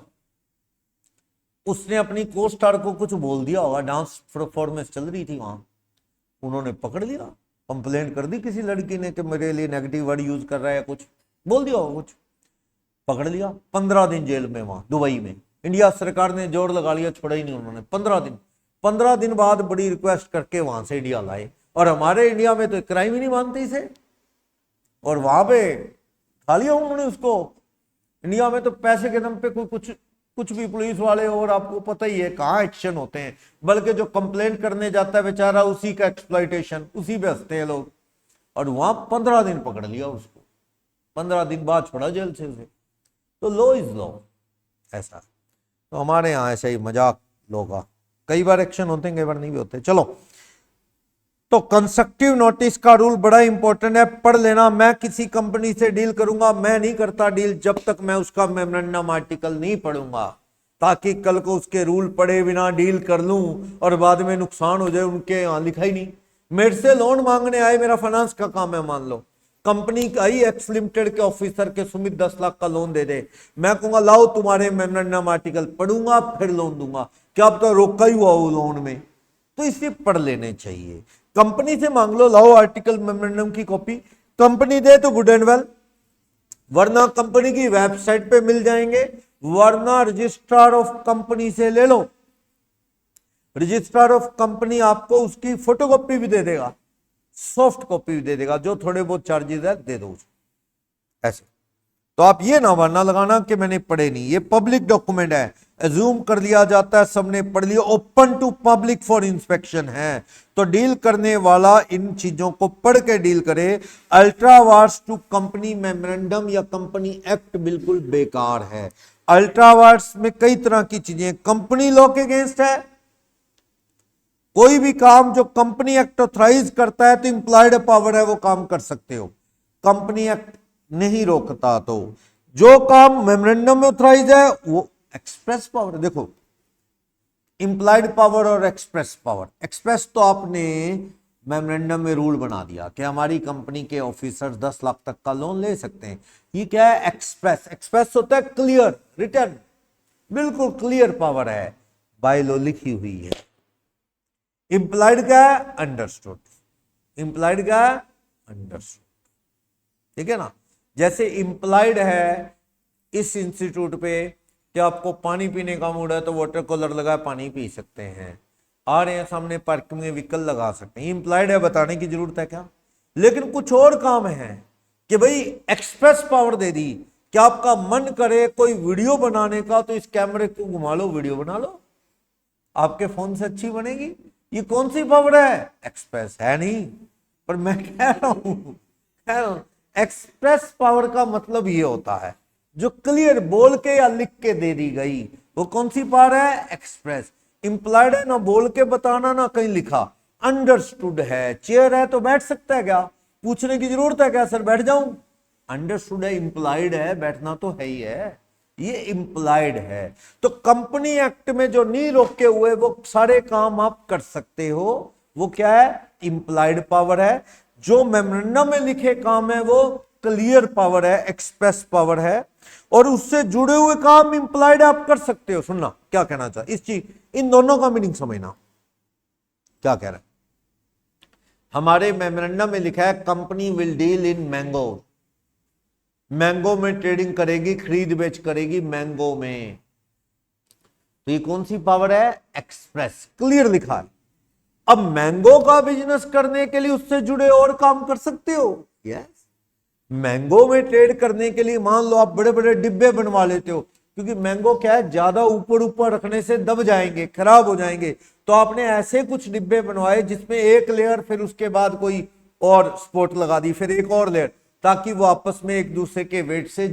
Speaker 1: उसने अपनी को स्टार को कुछ बोल दिया होगा, डांस परफॉर्मेंस चल रही थी वहां, उन्होंने पकड़ लिया, कंप्लेंट कर दी किसी लड़की ने कि मेरे लिए नेगेटिव वर्ड यूज कर रहा है, कुछ बोल दिया होगा, कुछ पकड़ लिया। 15 दिन जेल में वहां दुबई में। इंडिया सरकार ने जोर लगा लिया, छोड़ा ही नहीं उन्होंने 15 दिन बाद बड़ी रिक्वेस्ट करके वहां से इंडिया लाए। और हमारे इंडिया में तो क्राइम ही नहीं मानते इसे, और वहां पे खा लिया उन्होंने उसको। इंडिया में तो पैसे के दम पे कोई कुछ भी पुलिस वाले, और आपको पता ही है कहाँ एक्शन होते हैं, बल्कि जो कंप्लेंट करने जाता है बेचारा उसी का एक्सप्लॉइटेशन, उसी पे हंसते हैं लोग। और वहां 15 दिन पकड़ लिया उसको, 15 दिन बाद छोड़ा जेल से उसे। तो लॉ इज लॉ, ऐसा। तो हमारे यहाँ ऐसा ही मजाक लोग का, कई बार एक्शन होते हैं, कई बार नहीं भी होते। चलो तो कंस्ट्रक्टिव नोटिस का रूल बड़ा इंपॉर्टेंट है, पढ़ लेना। मैं किसी कंपनी से डील करूंगा, मैं नहीं करता डील जब तक मैं उसका मेमोरेंडम आर्टिकल नहीं पढ़ूंगा, ताकि कल को उसके रूल पढ़े बिना डील कर लूं और बाद में नुकसान हो जाए। उनके यहां लिखा ही नहीं, मेरे से लोन मांगने आए, मेरा फाइनेंस का काम है, मान लो कंपनी का ही एक्स लिमिटेड के ऑफिसर के सुमित 10 लाख का लोन दे दे, मैं कहूंगा लाओ तुम्हारे मेमोरेंडम आर्टिकल, पढ़ूंगा फिर लोन दूंगा, क्या अब तो रोका ही हुआ वो लोन में, तो इसे पढ़ लेने चाहिए। कंपनी से मांग लो, लाओ आर्टिकल मेमोरेंडम की कॉपी, कंपनी दे तो गुड एंड वेल, वरना कंपनी की वेबसाइट पे मिल जाएंगे, वरना रजिस्ट्रार ऑफ कंपनी से ले लो, रजिस्ट्रार ऑफ कंपनी आपको उसकी फोटोकॉपी भी दे देगा, सॉफ्ट कॉपी भी दे देगा, जो थोड़े बहुत चार्जेस है दे दो उसको। ऐसे तो आप ये ना बहाना लगाना कि मैंने पढ़े नहीं, ये पब्लिक डॉक्यूमेंट है, एज्यूम कर लिया जाता है सबने पढ़ लिया, open to public for inspection है, तो डील करने वाला इन चीजों को पढ़ के डील करे। अल्ट्रावार्स टू कंपनी मेमोरेंडम या कंपनी एक्ट बिल्कुल बेकार है। अल्ट्रावार्स में कई तरह की चीजें, कंपनी लॉ के अगेंस्ट है, कोई भी काम जो कंपनी एक्ट ऑथराइज करता है तो इंप्लॉयड पावर है, वो काम कर सकते हो, कंपनी एक्ट नहीं रोकता। तो जो काम मेमोरेंडम में ऑथराइज है वो एक्सप्रेस पावर, देखो इंप्लॉयड पावर और एक्सप्रेस पावर। एक्सप्रेस तो आपने मेमोरेंडम में रूल बना दिया कि हमारी कंपनी के ऑफिसर्स 10 लाख तक का लोन ले सकते हैं, ये क्या है एक्सप्रेस। एक्सप्रेस होता है क्लियर, रिटर्न, बिल्कुल क्लियर पावर है, बाय लॉ लिखी हुई है। इंप्लॉयड क्या है, अंडरस्टूड, इंप्लॉयड क्या है, अंडरस्टूड, ठीक है ना। जैसे इंप्लॉयड है इस इंस्टीट्यूट पे कि आपको पानी पीने का मूड है तो वाटर कूलर लगा पानी पी सकते हैं, आ रहे हैं सामने पार्किंग में व्हीकल लगा सकते हैं, इंप्लॉयड है, बताने की जरूरत है क्या। लेकिन कुछ और काम है कि भाई एक्सप्रेस पावर दे दी कि आपका मन करे कोई वीडियो बनाने का तो इस कैमरे को घुमा लो, वीडियो बना लो, आपके फोन से अच्छी बनेगी। ये कौन सी पावर है, एक्सप्रेस है नहीं, पर मैं कह रहा हूं एक्सप्रेस पावर का मतलब ये होता है जो क्लियर बोल के या लिख के दे दी गई, वो कौन सी पावर है, एक्सप्रेस। इंप्लॉयड है ना बोल के बताना ना कहीं लिखा, अंडरस्टूड है, चेयर है तो बैठ सकता है क्या, पूछने की जरूरत है क्या सर बैठ जाऊं, अंडरस्टूड है, इंप्लॉयड है, बैठना तो है ही है, ये इंप्लॉयड है। तो कंपनी एक्ट में जो नहीं रोके हुए वो सारे काम आप कर सकते हो, वो क्या है, इंप्लॉयड पावर है। जो मेमोरेंडम में लिखे काम है वो क्लियर पावर है, एक्सप्रेस पावर है, और उससे जुड़े हुए काम इंप्लॉयड आप कर सकते हो। सुनना क्या कहना चाह, इस चीज, इन दोनों का मीनिंग समझना क्या कह रहा है। हमारे मेमोरेंडम में लिखा है company will deal in mango, mango में ट्रेडिंग करेगी, खरीद बेच करेगी मैंगो में, तो ये कौन सी पावर है, एक्सप्रेस, क्लियर लिखा है। अब मैंगो का बिजनेस करने के लिए उससे जुड़े और काम कर सकते हो, यस। मैंगो में ट्रेड करने के लिए मान लो आप बड़े बड़े डिब्बे बनवा लेते हो, क्योंकि मैंगो क्या है, ज्यादा ऊपर ऊपर रखने से दब जाएंगे, खराब हो जाएंगे, तो आपने ऐसे कुछ डिब्बे बनवाए जिसमें एक लेयर, फिर उसके बाद कोई और स्पोर्ट लगा दी, फिर एक और लेयर, ताकि वो आपस में एक दूसरे के वेट से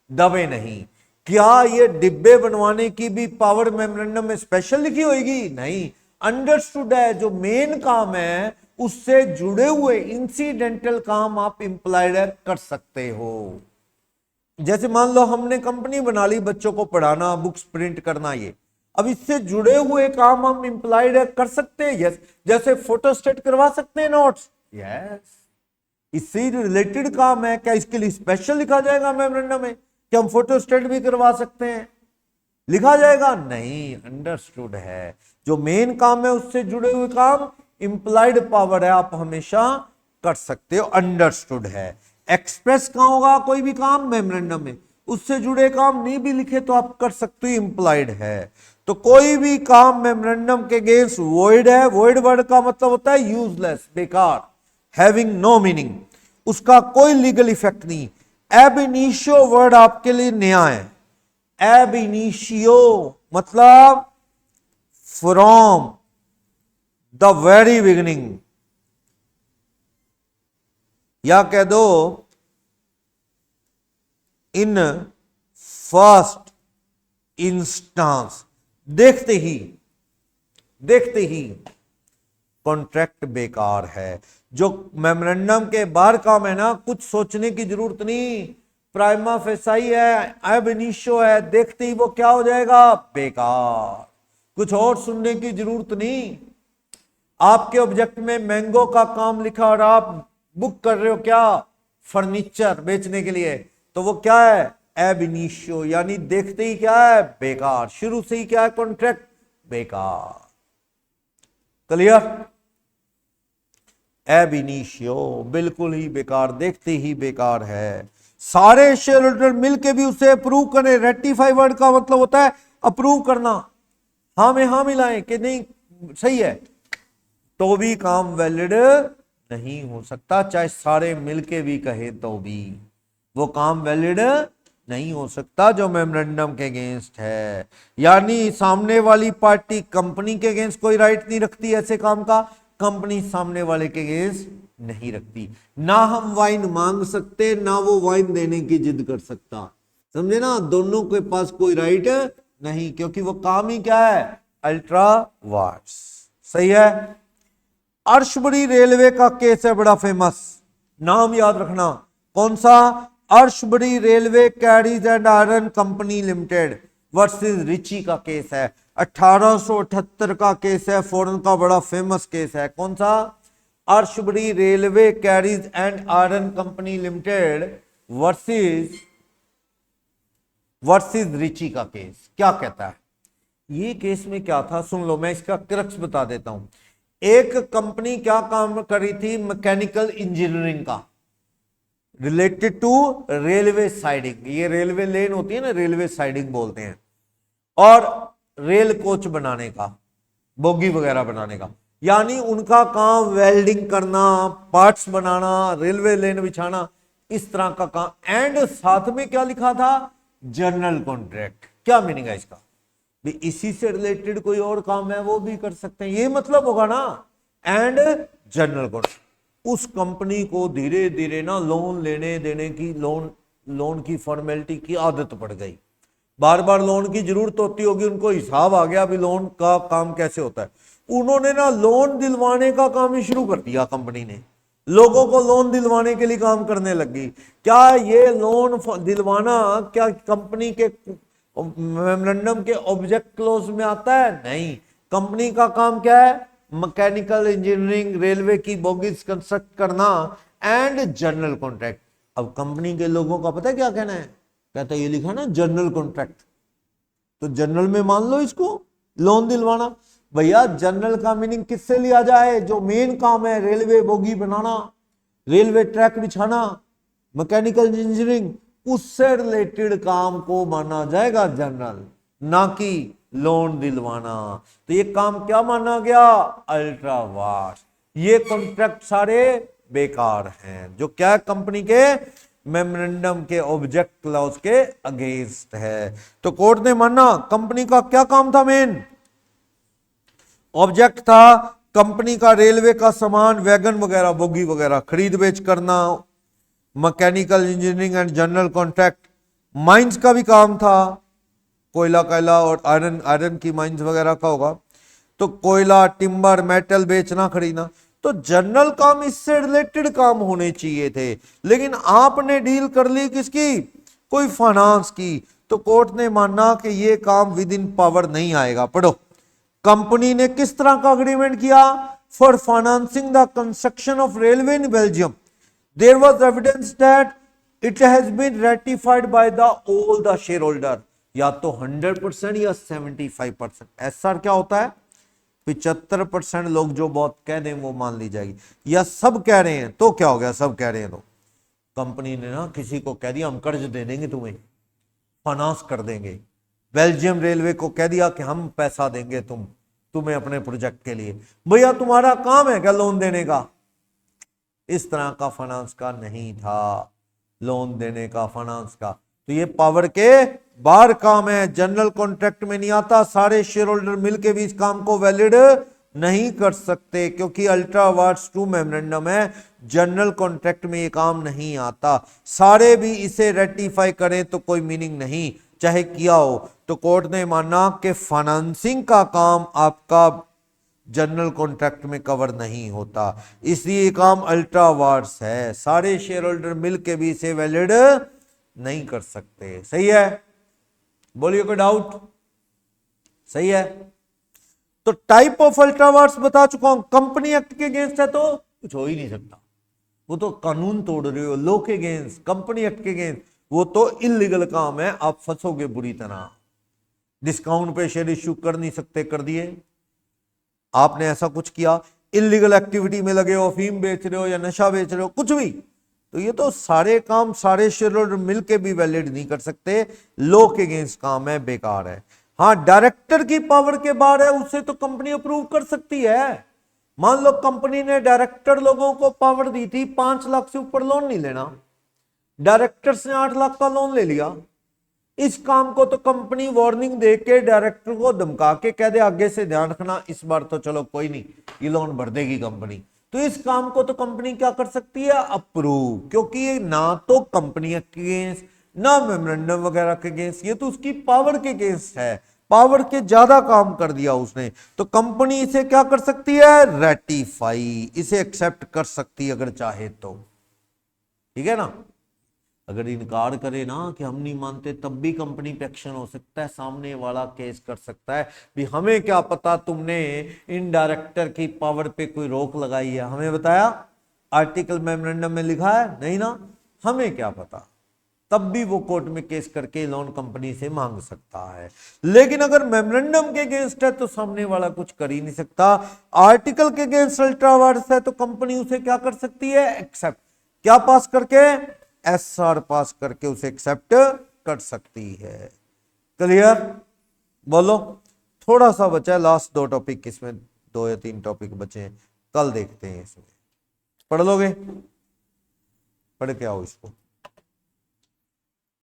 Speaker 1: दबे नहीं। क्या ये डिब्बे बनवाने की भी पावर मेमोरेंडम में स्पेशल लिखी होगी, नहीं, अंडरस्टूड है। जो मेन काम है उससे जुड़े हुए इंसिडेंटल काम आप इंप्लॉयड कर सकते हो। जैसे मान लो हमने कंपनी बना ली, बच्चों को पढ़ाना, बुक्स प्रिंट करना, ये अब इससे जुड़े हुए काम हम इंप्लॉयड कर सकते हैं, यस। जैसे फोटोस्टेट करवा सकते हैं नोट्स, यस, इससे रिलेटेड काम है, क्या इसके लिए स्पेशल लिखा जाएगा मेमोरेंडम में कि हम फोटोस्टेट भी करवा सकते हैं, लिखा जाएगा, नहीं, अंडरस्टूड है। जो मेन काम है उससे जुड़े हुए काम इंप्लॉयड पावर है, आप हमेशा कर सकते हो, अंडरस्टूड है। एक्सप्रेस कहां होगा, कोई भी काम मेमोरेंडम में, उससे जुड़े काम नहीं भी लिखे तो आप कर सकते हो, इंप्लॉयड है। तो कोई भी काम मेमोरेंडम के अगेंस्ट वॉइड है, वॉइड वर्ड का मतलब होता है यूजलेस, बेकार, हैविंग नो मीनिंग, उसका कोई लीगल इफेक्ट नहीं। एब इनिशियो वर्ड आपके लिए नया है, एब इनिशियो मतलब फ्रॉम द वेरी बिगिनिंग, या कह दो इन फर्स्ट इंस्टांस, देखते ही, देखते ही, कॉन्ट्रैक्ट बेकार है। जो मेमोरेंडम के बाहर काम है ना, कुछ सोचने की जरूरत नहीं, प्राइमा फेसाई है, अब इनिशियो है, देखते ही वो क्या हो जाएगा, बेकार। कुछ और सुनने की जरूरत नहीं। आपके ऑब्जेक्ट में मैंगो का काम लिखा और आप बुक कर रहे हो क्या, फर्नीचर बेचने के लिए, तो वो क्या है, एब इनिशियो, यानी देखते ही क्या है, बेकार। शुरू से ही क्या है, कॉन्ट्रैक्ट बेकार। क्लियर, एब इनिशियो बिल्कुल ही बेकार, देखते ही बेकार है। सारे शेयर होल्डर मिलकर भी उसे अप्रूव करें, रेटिफाई वर्ड का मतलब होता है अप्रूव करना, हाँ में हाँ मिलाएं कि नहीं सही है, तो भी काम वैलिड नहीं हो सकता। चाहे सारे मिलके भी कहे तो भी वो काम वैलिड नहीं हो सकता जो मेमोरेंडम के अगेंस्ट है। यानी सामने वाली पार्टी कंपनी के अगेंस्ट कोई राइट नहीं रखती ऐसे काम का, कंपनी सामने वाले के अगेंस्ट नहीं रखती। ना हम वाइन मांग सकते, ना वो वाइन देने की जिद कर सकता, समझे ना, दोनों के पास कोई राइट नहीं, क्योंकि वो काम ही क्या है, अल्ट्रा वार्ड्स। सही है। अर्शबरी रेलवे का केस है बड़ा फेमस, नाम याद रखना, कौन सा, Ashbury railway carriage and iron company limited versus Riche का केस है। 1878 का केस है, फॉरेन का बड़ा फेमस केस है। कौन सा, Ashbury railway carriage and iron company limited versus Riche का केस। क्या कहता है ये केस में, क्या था सुन लो, मैं इसका क्रक्स बता देता हूं। एक कंपनी क्या काम करी थी, मैकेनिकल इंजीनियरिंग का, रिलेटेड टू रेलवे साइडिंग। ये रेलवे लेन होती है ना, रेलवे साइडिंग बोलते हैं, और रेल कोच बनाने का, बोगी वगैरह बनाने का, यानी उनका काम वेल्डिंग करना, पार्ट्स बनाना, रेलवे लेन बिछाना, इस तरह का काम। एंड साथ में क्या लिखा था, जनरल कॉन्ट्रैक्ट। क्या मीनिंग है इसका, भी इसी से रिलेटेड कोई और काम है वो भी कर सकते हैं, ये मतलब होगा ना। एंड जनरल कॉन्ट्रैक्ट, उस कंपनी को धीरे धीरे ना लोन लेने देने की, लोन की फॉर्मेलिटी की आदत पड़ गई, बार बार लोन की जरूरत होती होगी, उनको हिसाब आ गया अभी लोन का काम कैसे होता है। उन्होंने ना लोन दिलवाने का काम ही शुरू कर दिया, कंपनी ने लोगों को लोन दिलवाने के लिए काम करने लगी। क्या ये लोन दिलवाना क्या कंपनी के मेमोरेंडम के ऑब्जेक्ट क्लोज में आता है, नहीं। कंपनी का काम क्या है, मैकेनिकल इंजीनियरिंग, रेलवे की बोगीज कंस्ट्रक्ट करना एंड जनरल कॉन्ट्रैक्ट। अब कंपनी के लोगों का पता है क्या कहना है, कहता है ये लिखा ना जनरल कॉन्ट्रैक्ट, तो जनरल में मान लो इसको लोन दिलवाना। भैया जनरल का मीनिंग किससे लिया जाए, जो मेन काम है रेलवे बोगी बनाना, रेलवे ट्रैक बिछाना, मैकेनिकल इंजीनियरिंग, उससे रिलेटेड काम को माना जाएगा जनरल, ना कि लोन दिलवाना। तो ये काम क्या माना गया, अल्ट्रा वास्ट। ये कॉन्ट्रैक्ट सारे बेकार हैं, जो क्या कंपनी के मेमोरेंडम के ऑब्जेक्ट क्लॉज के अगेंस्ट है। तो कोर्ट ने माना कंपनी का क्या काम था, मेन ऑब्जेक्ट था कंपनी का रेलवे का सामान, वैगन वगैरह, बोगी वगैरह खरीद बेच करना, mechanical engineering and general contract. Mines का भी काम था, कोयला कोयला और आयरन की माइंस वगैरह का होगा, तो कोयला, टिम्बर, मेटल बेचना खरीदना। तो जनरल काम इससे रिलेटेड काम होने चाहिए थे, लेकिन आपने डील कर ली किसकी, कोई फाइनेंस की। तो कोर्ट ने माना कि यह काम विद इन पावर नहीं आएगा। पढ़ो, कंपनी ने किस तरह का अग्रीमेंट किया, for financing the construction of railway in Belgium there was evidence that it has been ratified by the all the shareholder, या तो 100% या 75%। ऐसा क्या होता है, 75% लोग जो बहुत कह दें वो मान ली जाएगी, या सब कह रहे हैं तो क्या हो गया, सब कह रहे हैं तो कंपनी ने ना किसी को कह दिया हम कर्ज दे देंगे तुम्हें, फाइनेंस कर देंगे। बेल्जियम रेलवे को कह दिया कि हम पैसा देंगे तुम्हें अपने प्रोजेक्ट के लिए। भैया तुम्हारा काम है क्या लोन देने का, इस तरह का फाइनेंस का नहीं था, लोन देने का, फाइनेंस का। तो ये पावर के बाहर काम है, जनरल कॉन्ट्रैक्ट में नहीं आता। सारे शेयर होल्डर मिलके भी इस काम को वैलिड नहीं कर सकते, क्योंकि अल्ट्रा वार्ड्स 2 मेमोरेंडम है, जनरल कॉन्ट्रैक्ट में ये काम नहीं आता। सारे भी इसे रेटिफाई करें तो कोई मीनिंग नहीं, चाहे किया हो। तो कोर्ट ने माना कि फाइनेंसिंग का काम आपका जनरल कॉन्ट्रैक्ट में कवर नहीं होता, इसलिए ये काम अल्ट्रा वार्स है, सारे शेयर होल्डर मिलके भी इसे वैलिड नहीं कर सकते। सही है, बोलिए कोई डाउट? सही है। तो टाइप ऑफ अल्ट्रा वार्स बता चुका हूं, कंपनी एक्ट के अगेंस्ट है तो कुछ हो ही नहीं सकता, वो तो कानून तोड़ रहे हो, लॉ के अगेंस्ट, कंपनी एक्ट के अगेंस्ट, वो तो इलीगल काम है, आप फंसोगे बुरी तरह। डिस्काउंट पे शेयर इश्यू कर नहीं सकते, कर दिए, आपने ऐसा कुछ किया, इलीगल एक्टिविटी में लगे हो, अफीम बेच रहे हो या नशा बेच रहे हो, कुछ भी, तो ये तो सारे काम सारे शेयर होल्डर मिलके भी वैलिड नहीं कर सकते, लॉ के अगेंस्ट काम है, बेकार है। हाँ, डायरेक्टर की पावर के बाहर है, उससे तो कंपनी अप्रूव कर सकती है। मान लो कंपनी ने डायरेक्टर लोगों को पावर दी थी 5 लाख से ऊपर लोन नहीं लेना, डायरेक्टर्स ने 8 लाख का लोन ले लिया, इस काम को तो कंपनी वार्निंग दे के डायरेक्टर को धमका के कह दे आगे से ध्यान रखना, इस बार तो चलो कोई नहीं, ये लोन भर देगी कंपनी, तो इस काम को तो कंपनी क्या कर सकती है? अप्रूव, क्योंकि ये ना तो कंपनी के अगेंस्ट ना मेमोरेंडम वगैरह के अगेंस्ट, ये तो उसकी पावर के अगेंस्ट है, पावर के ज्यादा काम कर दिया उसने, तो कंपनी इसे क्या कर सकती है? रेटिफाई, इसे एक्सेप्ट कर सकती है अगर चाहे तो। ठीक है ना? अगर इनकार करे ना कि हम नहीं मानते, तब भी कंपनी पे एक्शन हो सकता है, सामने वाला केस कर सकता है भी हमें क्या पता तुमने इन डायरेक्टर की पावर पे कोई रोक लगाई है, हमें बताया? आर्टिकल मेमोरेंडम में लिखा है नहीं ना, हमें क्या पता, तब भी वो कोर्ट में केस करके लोन कंपनी से मांग सकता है। लेकिन अगर मेमोरेंडम के अगेंस्ट है तो सामने वाला कुछ कर ही नहीं सकता, आर्टिकल के अगेंस्ट अल्ट्रा वायरस है तो कंपनी उसे क्या कर सकती है? एक्सेप्ट, क्या पास करके? एसआर पास करके उसे एक्सेप्ट कर सकती है। क्लियर? बोलो, थोड़ा सा बचा है, लास्ट 2 टॉपिक, इसमें 2 या 3 टॉपिक बचे हैं, कल देखते हैं इसमें। पढ़ लोगे? पढ़ के आओ इसको।